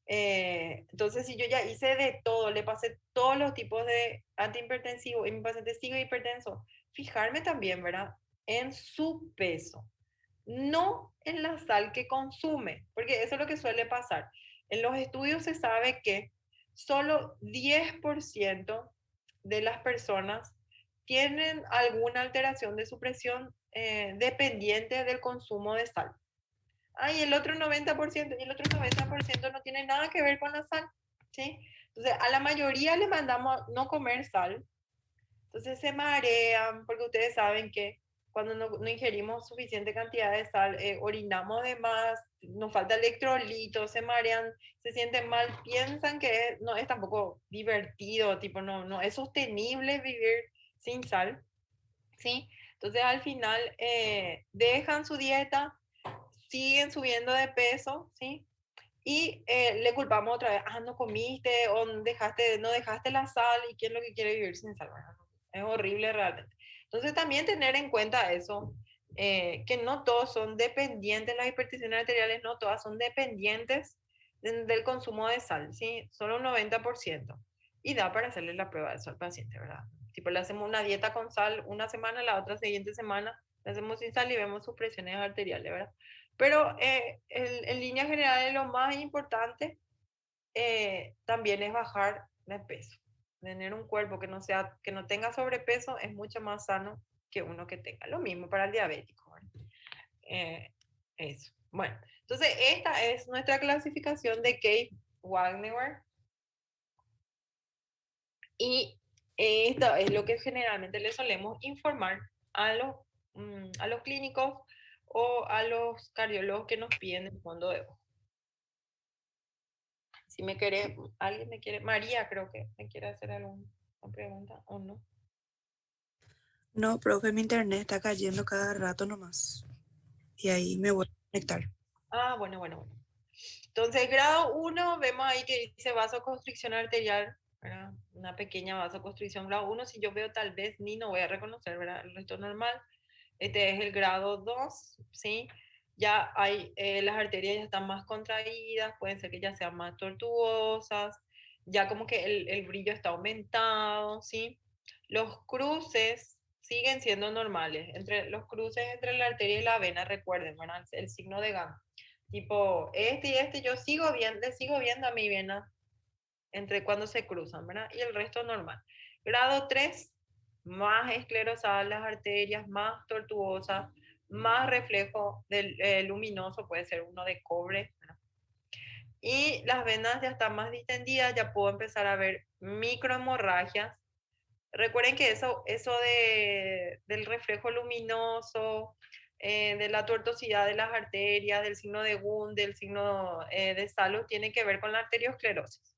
Entonces, si yo ya hice de todo, le pasé todos los tipos de antihipertensivos y mi paciente sigue hipertenso, fijarme también, ¿verdad? En su peso, no en la sal que consume, porque eso es lo que suele pasar. En los estudios se sabe que solo 10% de las personas tienen alguna alteración de su presión dependiente del consumo de sal. Y el otro 90%, y el otro 90% no tiene nada que ver con la sal, ¿sí? Entonces, a la mayoría le mandamos no comer sal, entonces se marean, porque ustedes saben que cuando no ingerimos suficiente cantidad de sal, orinamos de más, nos falta electrolitos, se marean, se sienten mal, piensan que no es tampoco divertido, tipo, no es sostenible vivir sin sal, ¿sí? Entonces al final dejan su dieta, siguen subiendo de peso, ¿sí? Y le culpamos otra vez, no comiste o no dejaste la sal y quién es lo que quiere vivir sin sal, ¿verdad? Es horrible realmente. Entonces también tener en cuenta eso, que no todos son dependientes, las hipertensiones arteriales no todas son dependientes del consumo de sal, ¿sí? Solo un 90%. Y da para hacerle la prueba de eso al paciente, ¿verdad? Tipo, le hacemos una dieta con sal una semana, la otra siguiente semana le hacemos sin sal y vemos sus presiones arteriales, ¿verdad? Pero en líneas generales lo más importante también es bajar de peso. Tener un cuerpo que no tenga sobrepeso es mucho más sano que uno que tenga. Lo mismo para el diabético, ¿verdad? Eso. Bueno, entonces esta es nuestra clasificación de Kate Wagner. Y esto es lo que generalmente le solemos informar a los clínicos o a los cardiólogos que nos piden el fondo de ojo. Si me quiere, alguien me quiere, María creo que me quiere hacer alguna pregunta o no. No, profe, mi internet está cayendo cada rato nomás. Y ahí me voy a conectar. Ah, bueno. Entonces, grado 1, vemos ahí que dice vasoconstricción arterial, ¿verdad? Una pequeña vasoconstricción. Grado 1, si yo veo tal vez ni no voy a reconocer, ¿verdad? El resto normal. Este es el grado 2, ¿sí? Ya hay, las arterias ya están más contraídas, pueden ser que ya sean más tortuosas, ya como que el brillo está aumentado, ¿sí? Los cruces siguen siendo normales. Los cruces entre la arteria y la vena, recuerden, ¿verdad? El signo de Gauss. Tipo, este y este, yo sigo viendo a mi vena entre cuando se cruzan, ¿verdad? Y el resto normal. Grado 3, más esclerosadas las arterias, más tortuosas, más reflejo luminoso, puede ser uno de cobre, ¿verdad? Y las venas ya están más distendidas, ya puedo empezar a ver microhemorragias. Recuerden que del reflejo luminoso, de la tortuosidad de las arterias, del signo de Wundt, del signo de Salus, tiene que ver con la arteriosclerosis.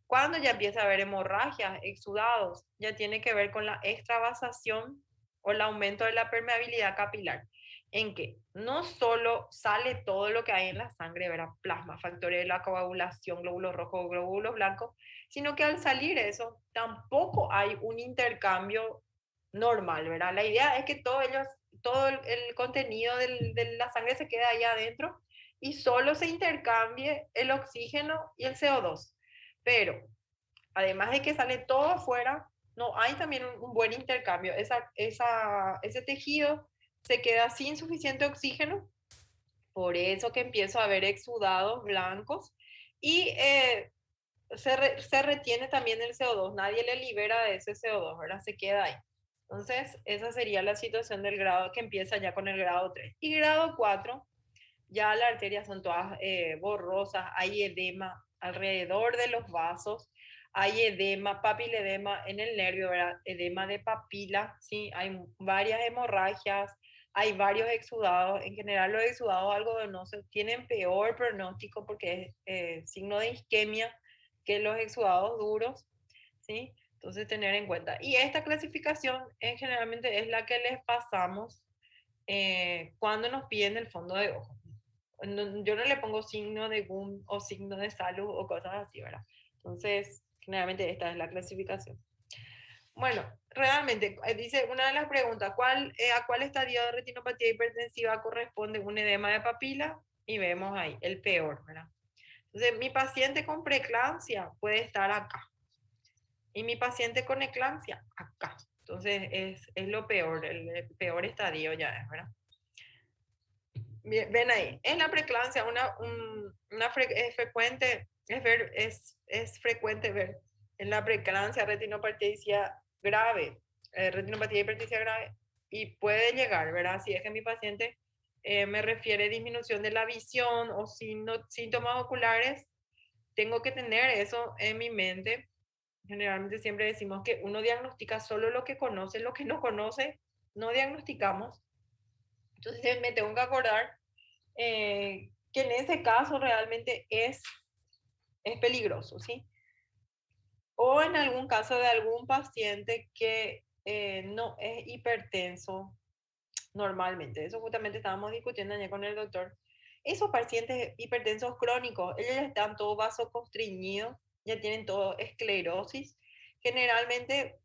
Cuando ya empieza a haber hemorragias, exudados, ya tiene que ver con la extravasación o el aumento de la permeabilidad capilar. ¿En qué? No solo sale todo lo que hay en la sangre, ¿verdad? Plasma, factores de la coagulación, glóbulos rojos, glóbulos blancos, sino que al salir eso, tampoco hay un intercambio normal, ¿verdad? La idea es que todo el contenido de la sangre se quede ahí adentro y solo se intercambie el oxígeno y el CO2. Pero además de que sale todo afuera, no hay también un buen intercambio. Ese tejido se queda sin suficiente oxígeno, por eso que empiezo a ver exudados blancos y se retiene también el CO2, nadie le libera de ese CO2, ¿verdad? Se queda ahí. Entonces, esa sería la situación del grado que empieza ya con el grado 3. Y grado 4, ya las arterias son todas borrosas, hay edema alrededor de los vasos, hay edema, papiledema en el nervio, ¿verdad? Edema de papila, ¿sí? Hay varias hemorragias, hay varios exudados. En general, los exudados algodonosos tienen peor pronóstico porque es signo de isquemia que los exudados duros, ¿sí? Entonces, tener en cuenta. Y esta clasificación generalmente es la que les pasamos cuando nos piden el fondo de ojo. Yo no le pongo signo de Wundt o signo de Salus o cosas así, ¿verdad? Entonces, generalmente esta es la clasificación. Bueno, realmente, dice una de las preguntas, ¿a cuál estadio de retinopatía hipertensiva corresponde un edema de papila? Y vemos ahí, el peor, ¿verdad? Entonces, mi paciente con preeclampsia puede estar acá. Y mi paciente con eclampsia, acá. Entonces, es lo peor, el peor estadio ya es, ¿verdad? Ven ahí, en la preeclampsia es frecuente ver en la preeclampsia retinopatía grave, retinopatía hipertensiva grave, y puede llegar, ¿verdad? Si es que mi paciente me refiere disminución de la visión o síntomas oculares, tengo que tener eso en mi mente. Generalmente siempre decimos que uno diagnostica solo lo que conoce, lo que no conoce, no diagnosticamos. Entonces me tengo que acordar que en ese caso realmente es peligroso, ¿sí? O en algún caso de algún paciente que no es hipertenso normalmente. Eso justamente estábamos discutiendo ayer con el doctor. Esos pacientes hipertensos crónicos, ellos ya están todos vasoconstriñidos, ya tienen todo esclerosis. Generalmente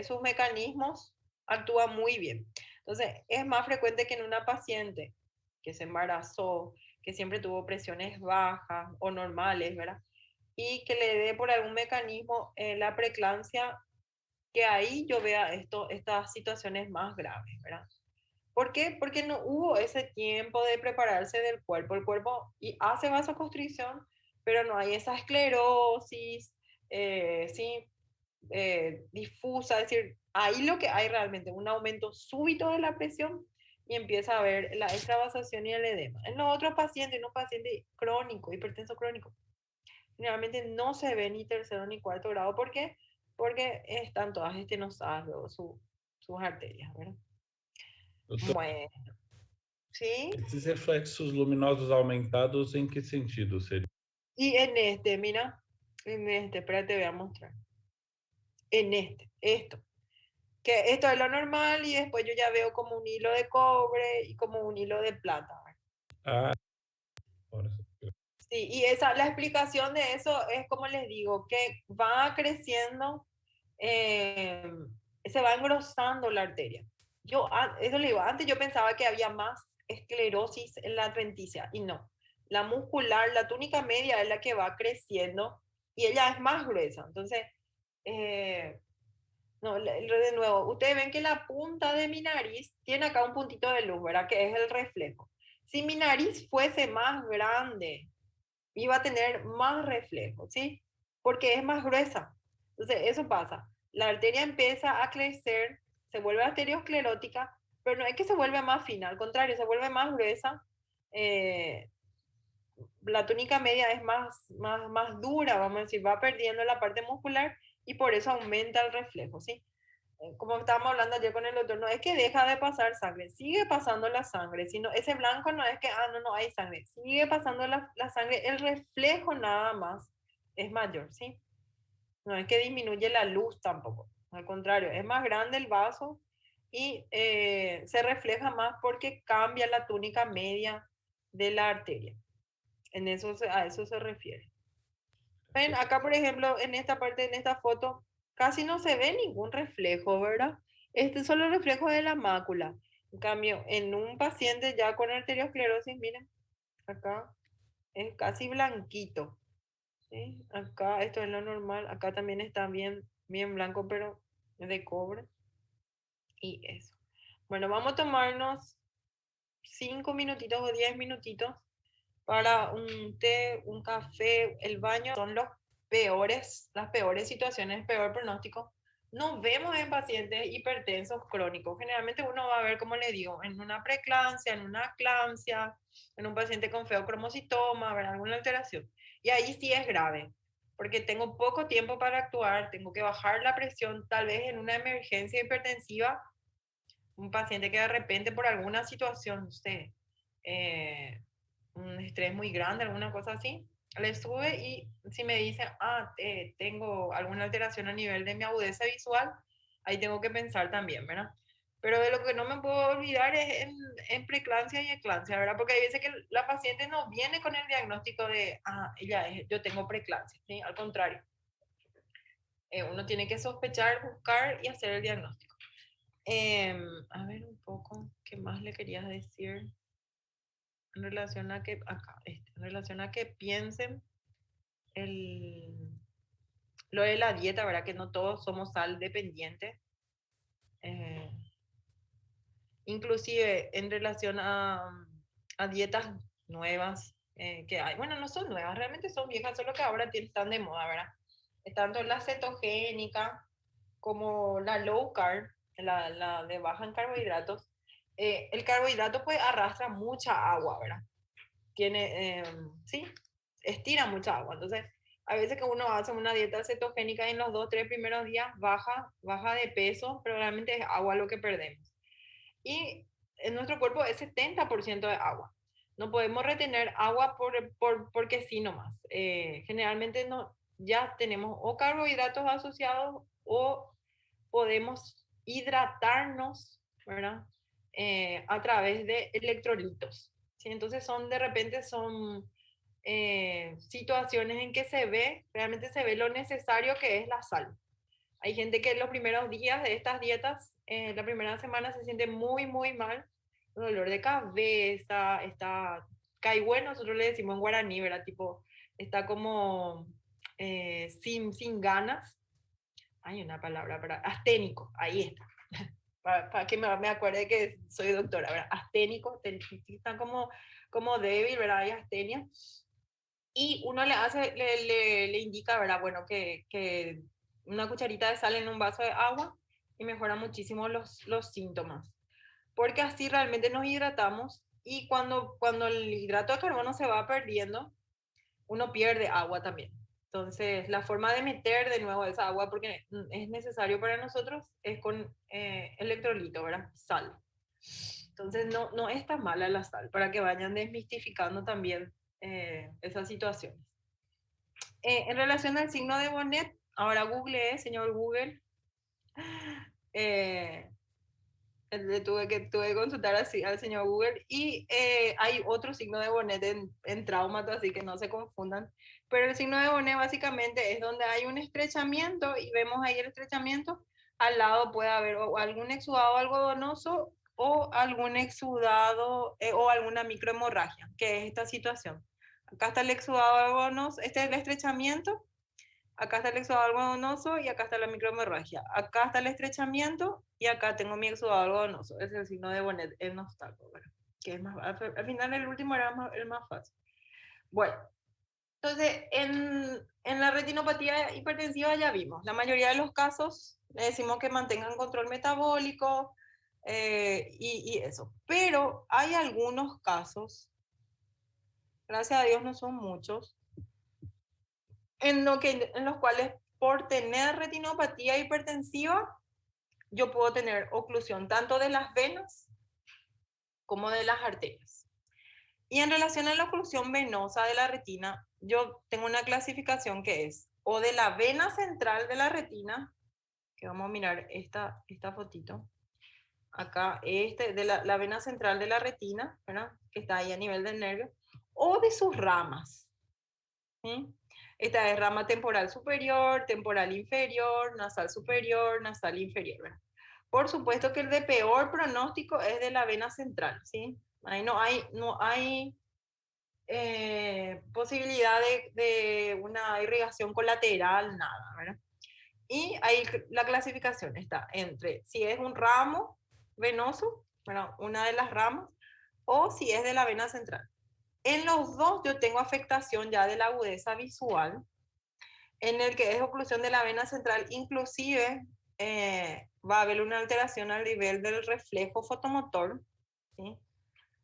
sus mecanismos actúan muy bien. Entonces, es más frecuente que en una paciente que se embarazó, que siempre tuvo presiones bajas o normales, ¿verdad? Y que le dé por algún mecanismo la preeclampsia, que ahí yo vea estas situaciones más graves, ¿verdad? ¿Por qué? Porque no hubo ese tiempo de prepararse del cuerpo. El cuerpo hace vasoconstricción, pero no hay esa esclerosis, ¿sí? Difusa. Es decir, ahí lo que hay realmente un aumento súbito de la presión y empieza a haber la extravasación y el edema. En los otros pacientes, en un paciente crónico, hipertenso crónico, generalmente no se ve ni tercero ni cuarto grado. ¿Por qué? Porque están todas estenosadas luego sus arterias, ¿verdad? Doutor, Bueno, ¿sí? esses reflexos luminosos aumentados, em que sentido seria? Y en este, mira, en este, espérate, voy a mostrar. En este, esto. Que esto es lo normal y después yo ya veo como un hilo de cobre y como un hilo de plata. Ah, por eso. Sí, y esa, la explicación de eso es como les digo, que va creciendo, eh, se va engrosando la arteria. Yo, eso le digo, antes yo pensaba que había más esclerosis en la adventicia y no. La muscular, la túnica media es la que va creciendo y ella es más gruesa. Entonces, eh, no, de nuevo, ustedes ven que la punta de mi nariz tiene acá un puntito de luz, ¿verdad? Que es el reflejo. Si mi nariz fuese más grande, iba a tener más reflejo, ¿sí? Porque es más gruesa. Entonces, eso pasa. La arteria empieza a crecer, se vuelve arteriosclerótica, pero no es que se vuelve más fina, al contrario, se vuelve más gruesa. eh, la túnica media es más dura, vamos a decir, va perdiendo la parte muscular y por eso aumenta el reflejo, ¿sí? Como estábamos hablando ayer con el doctor, no es que deja de pasar sangre, sigue pasando la sangre, sino ese blanco no es que, no hay sangre, sigue pasando la sangre, el reflejo nada más es mayor, ¿sí? No es que disminuye la luz tampoco, al contrario, es más grande el vaso y se refleja más porque cambia la túnica media de la arteria. A eso se refiere. Ven, acá por ejemplo, en esta parte, en esta foto, casi no se ve ningún reflejo, ¿verdad? Este es solo el reflejo de la mácula. En cambio, en un paciente ya con arteriosclerosis, miren, acá es casi blanquito, ¿sí? Acá esto es lo normal, acá también está bien blanco, pero es de cobre. Y eso. Bueno, vamos a tomarnos 5 minutitos o 10 minutitos para un té, un café, el baño, son las peores situaciones, peor pronóstico. No vemos en pacientes hipertensos crónicos. Generalmente uno va a ver, como le digo, en una preeclampsia, en una eclampsia, en un paciente con feocromocitoma, ver alguna alteración. Y ahí sí es grave, porque tengo poco tiempo para actuar, tengo que bajar la presión, tal vez en una emergencia hipertensiva, un paciente que de repente por alguna situación, no sé, un estrés muy grande, alguna cosa así, le sube y si me dice, tengo alguna alteración a nivel de mi agudeza visual, ahí tengo que pensar también, ¿verdad? Pero de lo que no me puedo olvidar es en preeclampsia y eclampsia, ¿verdad? Porque hay veces que la paciente no viene con el diagnóstico de, yo tengo preeclampsia, ¿sí? Al contrario, uno tiene que sospechar, buscar y hacer el diagnóstico. A ver un poco, ¿qué más le querías decir? En relación a que, en relación a que piensen el, lo de la dieta, ¿verdad? Que no todos somos sal dependientes. Eh, Inclusive en relación a dietas nuevas que hay. Bueno, no son nuevas, realmente son viejas, solo que ahora están de moda, ¿verdad? Tanto la cetogénica como la low carb, la de baja en carbohidratos. El carbohidrato pues arrastra mucha agua, ¿verdad? Sí, estira mucha agua. Entonces, a veces que uno hace una dieta cetogénica y en los 2, 3 primeros días baja de peso, pero realmente es agua lo que perdemos. Y en nuestro cuerpo es 70% de agua. No podemos retener agua porque sí nomás. Generalmente no, ya tenemos o carbohidratos asociados o podemos hidratarnos, ¿verdad? A través de electrolitos. ¿Sí? Entonces de repente son situaciones en que realmente se ve lo necesario que es la sal. Hay gente que en los primeros días de estas dietas, la primera semana se siente muy, muy mal, dolor de cabeza, caigüe, nosotros le decimos en guaraní, ¿verdad? Tipo, está como sin ganas. Hay una palabra para asténico, ahí está. Para que me acuerde que soy doctora, ¿verdad? Asténico, está como débil, ¿verdad? Hay astenia. Y uno le indica, ¿verdad? Bueno, que una cucharita de sal en un vaso de agua y mejora muchísimo los síntomas. Porque así realmente nos hidratamos y cuando el hidrato de carbono se va perdiendo, uno pierde agua también. Entonces, la forma de meter de nuevo esa agua, porque es necesario para nosotros, es con electrolito, ¿verdad? Sal. Entonces, no es tan mala la sal, para que vayan desmistificando también esas situaciones. En relación al signo de Bonnet, ahora Google, señor Google, tuve que consultar al señor Google y hay otro signo de Bonnet en Traumato, así que no se confundan. Pero el signo de Bonnet básicamente es donde hay un estrechamiento y vemos ahí el estrechamiento. Al lado puede haber o algún exudado algodonoso o algún exudado o alguna microhemorragia, que es esta situación. Acá está el exudado algodonoso, este es el estrechamiento. Acá está el exudado algodonoso y acá está la microhemorragia. Acá está el estrechamiento y acá tengo mi exudado algodonoso. Es el signo de Bonnet, el nostalgo, ¿verdad? Que es más, al final el último era el más fácil. Bueno, entonces en la retinopatía hipertensiva ya vimos. La mayoría de los casos le decimos que mantengan control metabólico y eso. Pero hay algunos casos, gracias a Dios no son muchos, en los cuales por tener retinopatía hipertensiva, yo puedo tener oclusión tanto de las venas como de las arterias. Y en relación a la oclusión venosa de la retina, yo tengo una clasificación que es o de la vena central de la retina, que vamos a mirar esta fotito, acá, de la vena central de la retina, ¿verdad? Que está ahí a nivel del nervio, o de sus ramas. ¿Sí? Esta es rama temporal superior, temporal inferior, nasal superior, nasal inferior. ¿Verdad? Por supuesto que el de peor pronóstico es de la vena central, ¿sí? Ahí no hay posibilidad de una irrigación colateral, nada, ¿verdad? Y ahí la clasificación está entre si es un ramo venoso, bueno, una de las ramas, o si es de la vena central. En los dos yo tengo afectación ya de la agudeza visual, en el que es oclusión de la vena central, inclusive va a haber una alteración al nivel del reflejo fotomotor, ¿sí?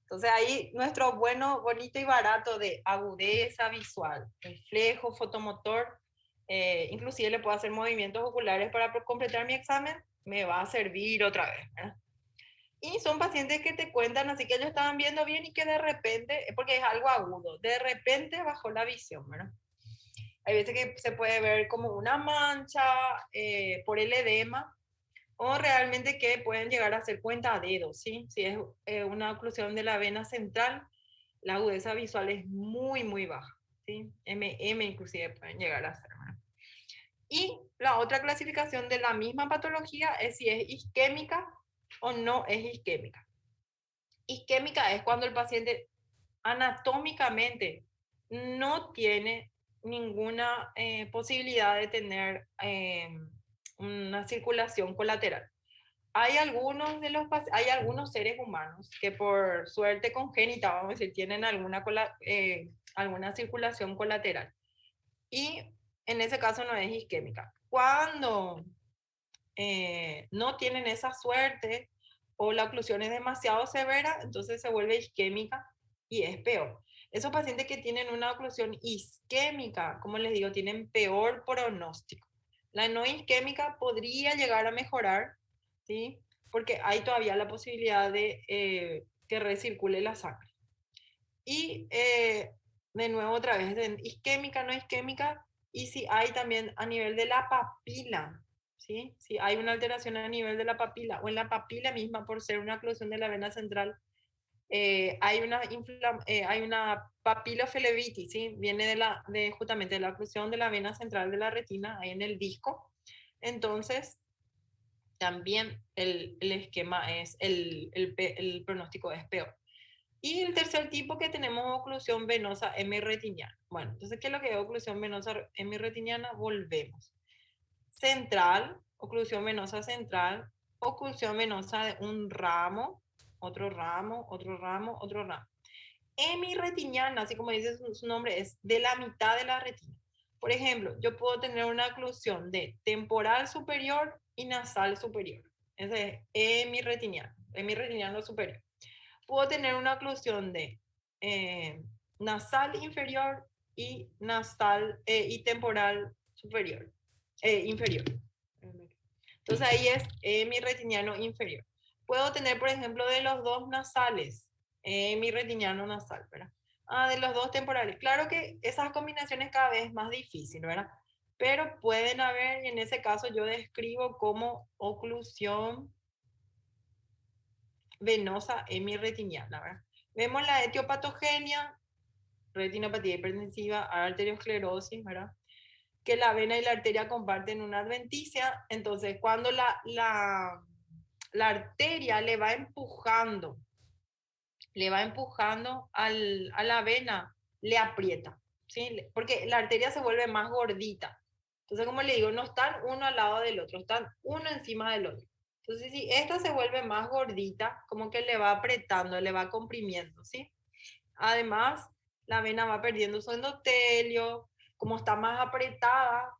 Entonces ahí nuestro bueno, bonito y barato de agudeza visual, reflejo fotomotor, inclusive le puedo hacer movimientos oculares para completar mi examen, me va a servir otra vez, ¿verdad? Y son pacientes que te cuentan así que ellos estaban viendo bien y que de repente, porque es algo agudo, de repente bajó la visión, ¿verdad? Hay veces que se puede ver como una mancha por el edema o realmente que pueden llegar a ser cuenta a dedos, ¿sí? Si es una oclusión de la vena central, la agudeza visual es muy, muy baja, ¿sí? MM inclusive pueden llegar a ser, ¿verdad? Y la otra clasificación de la misma patología es si es isquémica o no es isquémica. Isquémica es cuando el paciente anatómicamente no tiene ninguna posibilidad de tener una circulación colateral. Hay algunos seres humanos que por suerte congénita, vamos a decir, tienen alguna circulación colateral. Y en ese caso no es isquémica. Cuando no tienen esa suerte o la oclusión es demasiado severa, entonces se vuelve isquémica y es peor. Esos pacientes que tienen una oclusión isquémica, como les digo, tienen peor pronóstico. La no isquémica podría llegar a mejorar, ¿sí? Porque hay todavía la posibilidad de que recircule la sangre. Y de nuevo otra vez, isquémica, no isquémica, y si hay también a nivel de la papila, ¿sí? Si hay una alteración a nivel de la papila o en la papila misma por ser una oclusión de la vena central, hay una papiloflebitis, ¿sí? Viene justamente de la oclusión de la vena central de la retina, ahí en el disco. Entonces, también el esquema es, el pronóstico es peor. Y el tercer tipo que tenemos oclusión venosa hemirretiniana. Bueno, entonces, ¿qué es lo que es oclusión venosa hemirretiniana? Volvemos. Central, oclusión venosa central, oclusión venosa de un ramo, otro ramo, otro ramo, otro ramo. Hemirretiniana, así como dice su nombre, es de la mitad de la retina. Por ejemplo, yo puedo tener una oclusión de temporal superior y nasal superior. Ese es hemirretiniano superior. Puedo tener una oclusión de nasal inferior y y temporal superior, inferior. Entonces ahí es hemirretiniano inferior. Puedo tener, por ejemplo, de los dos nasales, hemirretiniano nasal, ¿verdad? De los dos temporales. Claro que esas combinaciones cada vez es más difícil, ¿verdad? Pero pueden haber, y en ese caso yo describo como oclusión venosa hemirretiniana, ¿verdad? Vemos la etiopatogenia, retinopatía hipertensiva, arteriosclerosis, ¿verdad? Que la vena y la arteria comparten una adventicia, entonces cuando la arteria le va empujando a la vena, le aprieta, ¿sí? Porque la arteria se vuelve más gordita. Entonces, como le digo, no están uno al lado del otro, están uno encima del otro. Entonces, si esta se vuelve más gordita, como que le va apretando, le va comprimiendo, ¿sí? Además, la vena va perdiendo su endotelio, como está más apretada,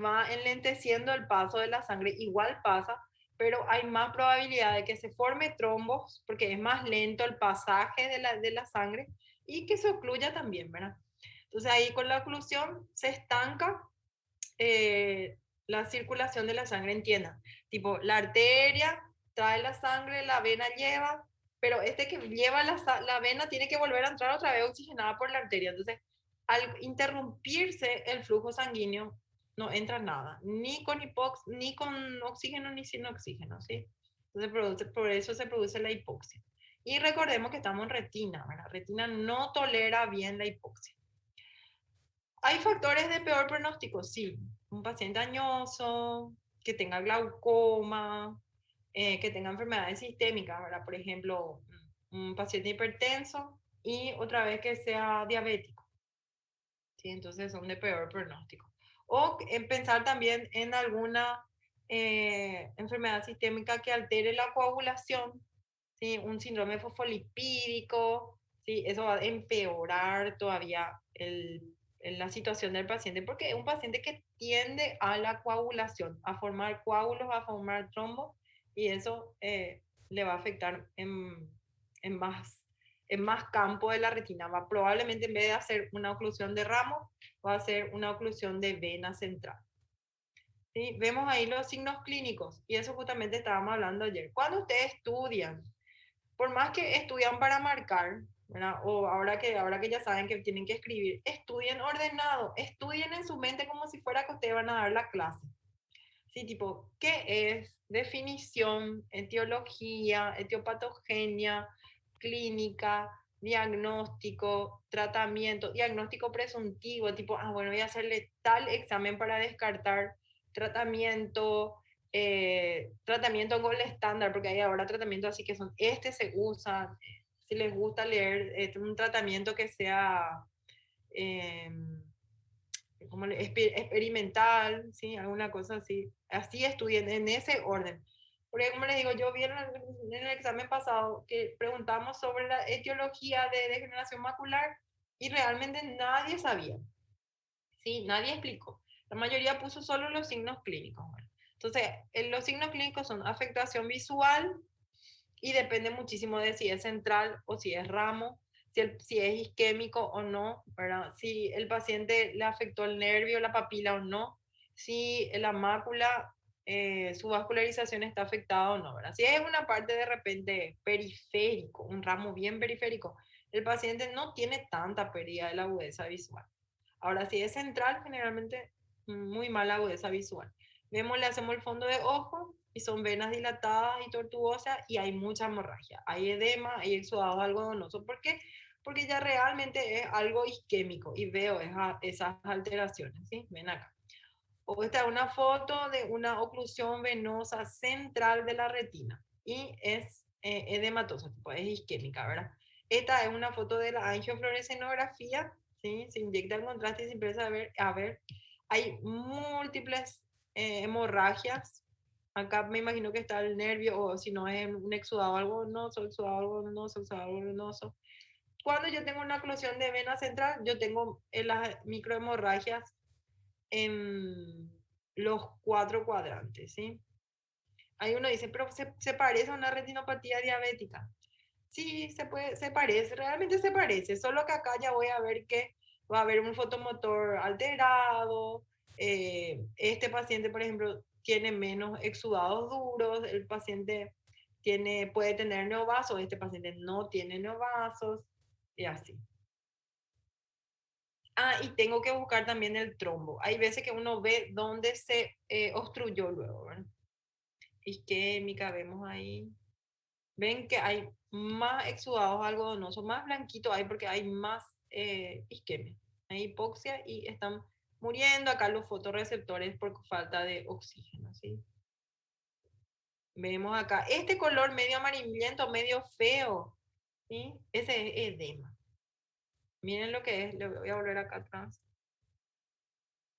va enlenteciendo el paso de la sangre. Igual pasa, pero hay más probabilidad de que se forme trombos, porque es más lento el pasaje de la sangre y que se ocluya también, ¿verdad? Entonces ahí con la oclusión se estanca la circulación de la sangre en tienda. Tipo, la arteria trae la sangre, la vena lleva, pero este que lleva la vena tiene que volver a entrar otra vez oxigenada por la arteria. Entonces, al interrumpirse el flujo sanguíneo, no entra nada, ni con ni con oxígeno, ni sin oxígeno, ¿sí? Entonces, por eso se produce la hipoxia. Y recordemos que estamos en retina, ¿verdad? Retina no tolera bien la hipoxia. ¿Hay factores de peor pronóstico? Sí. Un paciente añoso, que tenga glaucoma, que tenga enfermedades sistémicas, ¿verdad? Por ejemplo, un paciente hipertenso y otra vez que sea diabético. ¿Sí? Entonces son de peor pronóstico. O en pensar también en alguna enfermedad sistémica que altere la coagulación, ¿sí? Un síndrome fosfolipídico, ¿sí? Eso va a empeorar todavía la situación del paciente, porque es un paciente que tiende a la coagulación, a formar coágulos, a formar trombos, y eso le va a afectar en más campo de la retina. Va, probablemente en vez de hacer una oclusión de ramo, va a ser una oclusión de vena central. ¿Sí? Vemos ahí los signos clínicos, y eso justamente estábamos hablando ayer. Cuando ustedes estudian, por más que estudian para marcar, ¿verdad? O ahora que ya saben que tienen que escribir, estudien ordenado, estudien en su mente como si fuera que ustedes van a dar la clase. Sí, tipo, ¿qué es? Definición, etiología, etiopatogenia, clínica, diagnóstico, tratamiento, diagnóstico presuntivo, tipo, bueno, voy a hacerle tal examen para descartar tratamiento, tratamiento con el estándar, porque hay ahora tratamientos así que son, se usa, si les gusta leer, un tratamiento que sea... como experimental, ¿sí? Alguna cosa así. Así estudien en ese orden. Porque como les digo, yo vi en el examen pasado que preguntamos sobre la etiología de degeneración macular y realmente nadie sabía, ¿sí? Nadie explicó. La mayoría puso solo los signos clínicos. Bueno. Entonces, los signos clínicos son afectación visual y depende muchísimo de si es central o si es ramo, si es isquémico o no, ¿verdad? Si el paciente le afectó el nervio, la papila o no, si la mácula, su vascularización está afectada o no, ¿verdad? Si es una parte de repente periférico, un ramo bien periférico, el paciente no tiene tanta pérdida de la agudeza visual. Ahora, si es central, generalmente muy mala agudeza visual. Vemos, le hacemos el fondo de ojo y son venas dilatadas y tortuosas y hay mucha hemorragia. Hay edema, hay exudados algodonosos. ¿Por qué? Porque ya realmente es algo isquémico y veo esas alteraciones, ¿sí? Ven acá. O esta es una foto de una oclusión venosa central de la retina y es edematosa, tipo, es isquémica, ¿verdad? Esta es una foto de la angiofluorescenografía, ¿sí? Se inyecta el contraste y se empieza a ver, hay múltiples hemorragias. Acá me imagino que está el nervio, o si no es un exudado algodonoso, exudado algodonoso, exudado algodonoso. Cuando yo tengo una oclusión de vena central, yo tengo las microhemorragias en los 4 cuadrantes, ¿sí? Hay uno dice, pero se parece a una retinopatía diabética. Sí, se parece, realmente se parece, solo que acá ya voy a ver que va a haber un fotomotor alterado, este paciente, por ejemplo, tiene menos exudados duros, el paciente puede tener neovasos, este paciente no tiene neovasos, y así. Y tengo que buscar también el trombo. Hay veces que uno ve dónde se obstruyó luego, ¿verdad? Isquémica, vemos ahí. Ven que hay más exudados algodonosos, más blanquitos hay porque hay más isquemia. Hay hipoxia y están muriendo acá los fotorreceptores por falta de oxígeno, ¿sí? Vemos acá este color medio amarillento, medio feo, ¿sí? Ese es edema. Miren lo que es, le voy a volver acá atrás.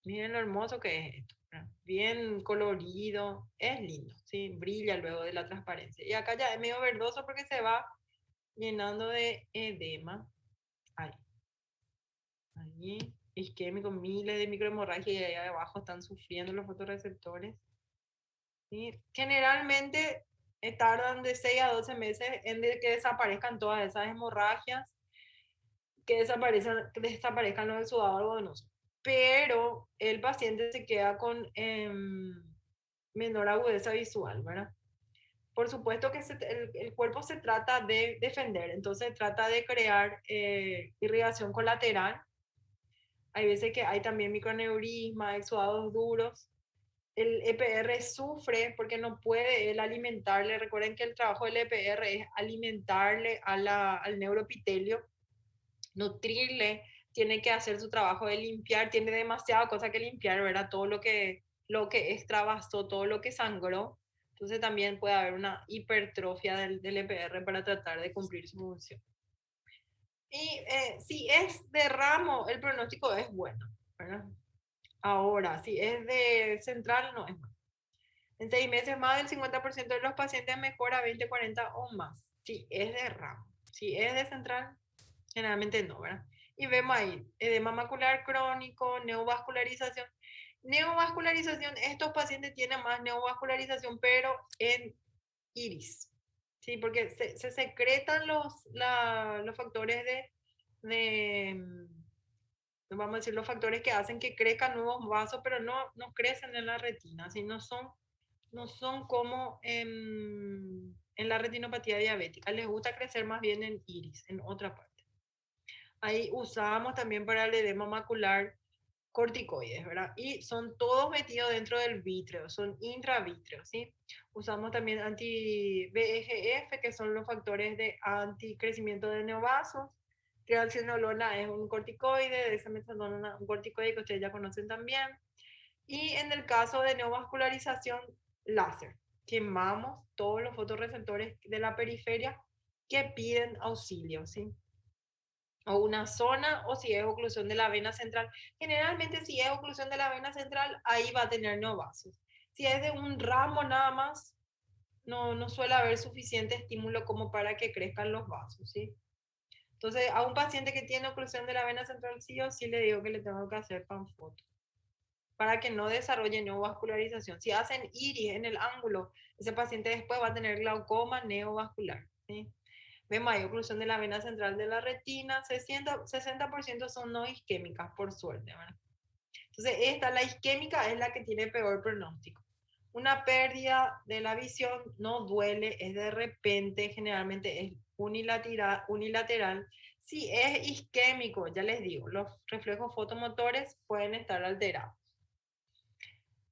Miren lo hermoso que es esto, ¿verdad? Bien colorido, es lindo, ¿sí? Brilla luego de la transparencia. Y acá ya es medio verdoso porque se va llenando de edema. Ahí. Ahí. Isquémico, miles de microhemorragias y ahí abajo están sufriendo los fotorreceptores. ¿Sí? Generalmente tardan de 6 a 12 meses en que desaparezcan todas esas hemorragias, que desaparezcan los exudados algodonosos. Pero el paciente se queda con menor agudeza visual, ¿verdad? Por supuesto que el cuerpo se trata de defender, entonces trata de crear irrigación colateral. Hay veces que hay también microneurisma, exudados duros. El EPR sufre porque no puede él alimentarle. Recuerden que el trabajo del EPR es alimentarle al neuroepitelio, nutrirle, tiene que hacer su trabajo de limpiar, tiene demasiada cosa que limpiar, ¿verdad? Todo lo que extravasó, todo lo que sangró. Entonces también puede haber una hipertrofia del EPR para tratar de cumplir su función. Y si es de ramo, el pronóstico es bueno, ¿verdad? Ahora, si es de central, no es bueno. En 6 meses, más del 50% de los pacientes mejora 20, 40 o más. Si es de ramo. Si es de central, generalmente no, ¿verdad? Y vemos ahí, edema macular crónico, neovascularización. Neovascularización, estos pacientes tienen más neovascularización, pero en iris. Sí, porque se secretan los factores vamos a decir, los factores que hacen que crezcan nuevos vasos, pero no crecen en la retina, así no son como en la retinopatía diabética, les gusta crecer más bien en iris, en otra parte. Ahí usamos también para el edema macular corticoides, ¿verdad? Y son todos metidos dentro del vítreo, son intravítreos, ¿sí? Usamos también anti-VEGF, que son los factores de anticrecimiento de neovasos. Trialcinolona es un corticoide, dexametasona un corticoide que ustedes ya conocen también. Y en el caso de neovascularización, láser. Quemamos todos los fotorreceptores de la periferia que piden auxilio, ¿sí? O una zona, o si es oclusión de la vena central. Generalmente si es oclusión de la vena central, ahí va a tener neovasos. Si es de un ramo nada más, no suele haber suficiente estímulo como para que crezcan los vasos, ¿sí? Entonces, a un paciente que tiene oclusión de la vena central, sí o sí le digo que le tengo que hacer panfoto para que no desarrolle neovascularización. Si hacen iris en el ángulo, ese paciente después va a tener glaucoma neovascular, ¿sí? Vemos ahí oclusión de la vena central de la retina, 60% son no isquémicas, por suerte, ¿verdad? Entonces, la isquémica, es la que tiene peor pronóstico. Una pérdida de la visión no duele, es de repente, generalmente es unilateral. Si es isquémico, ya les digo, los reflejos fotomotores pueden estar alterados.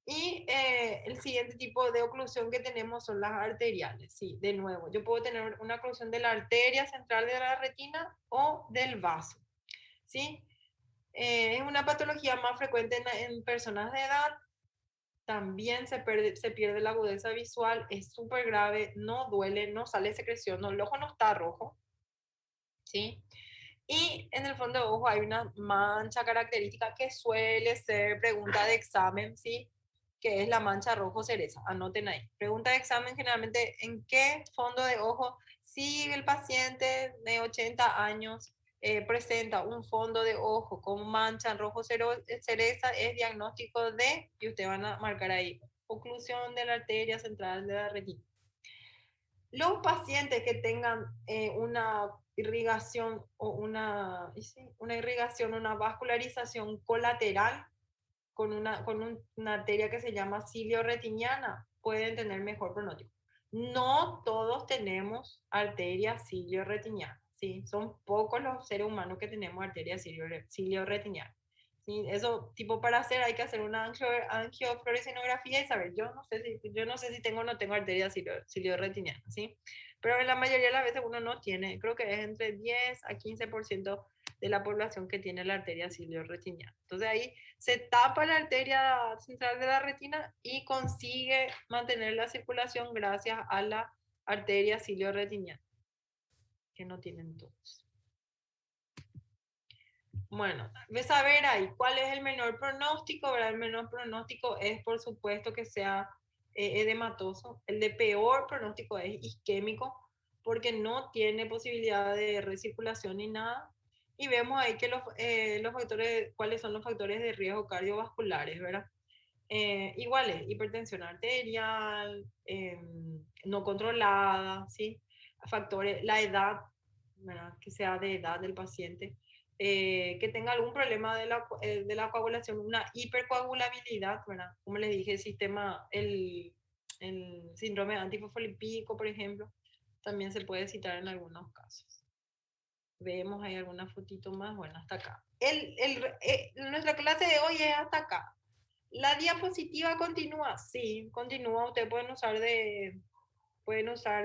Y el siguiente tipo de oclusión que tenemos son las arteriales. Sí, de nuevo, yo puedo tener una oclusión de la arteria central de la retina o del vaso. ¿Sí? Es una patología más frecuente en personas de edad. También se pierde la agudeza visual, es súper grave, no duele, no sale secreción, no, el ojo no está rojo. ¿Sí? Y en el fondo de ojo hay una mancha característica que suele ser pregunta de examen, ¿sí? Que es la mancha rojo cereza. Anoten ahí. Pregunta de examen generalmente, ¿en qué fondo de ojo si el paciente de 80 años presenta un fondo de ojo con mancha rojo cereza? Es diagnóstico de, y ustedes van a marcar ahí, oclusión de la arteria central de la retina. Los pacientes que tengan una irrigación o una irrigación, una vascularización colateral con una arteria que se llama cilio-retiniana, pueden tener mejor pronóstico. No todos tenemos arteria cilio-retiniana, ¿sí? Son pocos los seres humanos que tenemos arteria cilio-retiniana. ¿sí? Eso, tipo, para hacer hay que hacer una angiofluorescenografía y saber, yo no sé si tengo o no tengo arteria ciliorretiniana, ¿sí? Pero en la mayoría de las veces uno no tiene, creo que es entre 10 a 15% de la población que tiene la arteria ciliorretiniana. Entonces ahí se tapa la arteria central de la retina y consigue mantener la circulación gracias a la arteria ciliorretiniana, que no tienen todos. Bueno, de saber ahí cuál es el menor pronóstico, ¿verdad? El menor pronóstico es, por supuesto, que sea edematoso. El de peor pronóstico es isquémico, porque no tiene posibilidad de recirculación ni nada. Y vemos ahí que los factores, cuáles son los factores de riesgo cardiovasculares, ¿verdad? Iguales, hipertensión arterial, no controlada, ¿sí? Factores, la edad, ¿verdad? Que sea de edad del paciente, que tenga algún problema de la coagulación, una hipercoagulabilidad, ¿verdad? Como les dije, el síndrome antifosfolipídico, por ejemplo, también se puede citar en algunos casos. Vemos ahí alguna fotito más, bueno, hasta acá. Nuestra clase de hoy es hasta acá. ¿La diapositiva continúa? Sí, continúa. Ustedes pueden usar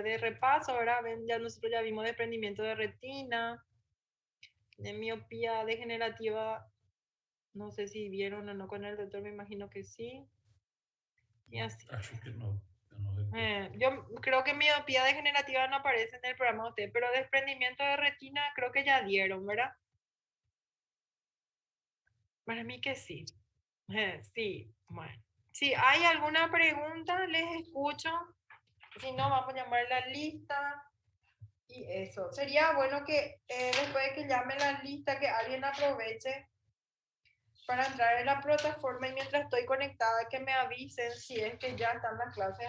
de repaso, ¿verdad? Ya nosotros ya vimos desprendimiento de retina, de miopía degenerativa. No sé si vieron o no con el doctor, me imagino que sí. Y así. Acho que no. Eu não lembro. Yo creo que miopía degenerativa no aparece en el programa de ustedes, pero desprendimiento de retina creo que ya dieron, ¿verdad? Para mí que sí. Sí, bueno. Si hay alguna pregunta, les escucho. Si no, vamos a llamar la lista. Y eso. Sería bueno que después de que llame la lista, que alguien aproveche para entrar en la plataforma y mientras estoy conectada, que me avisen si es que ya están las clases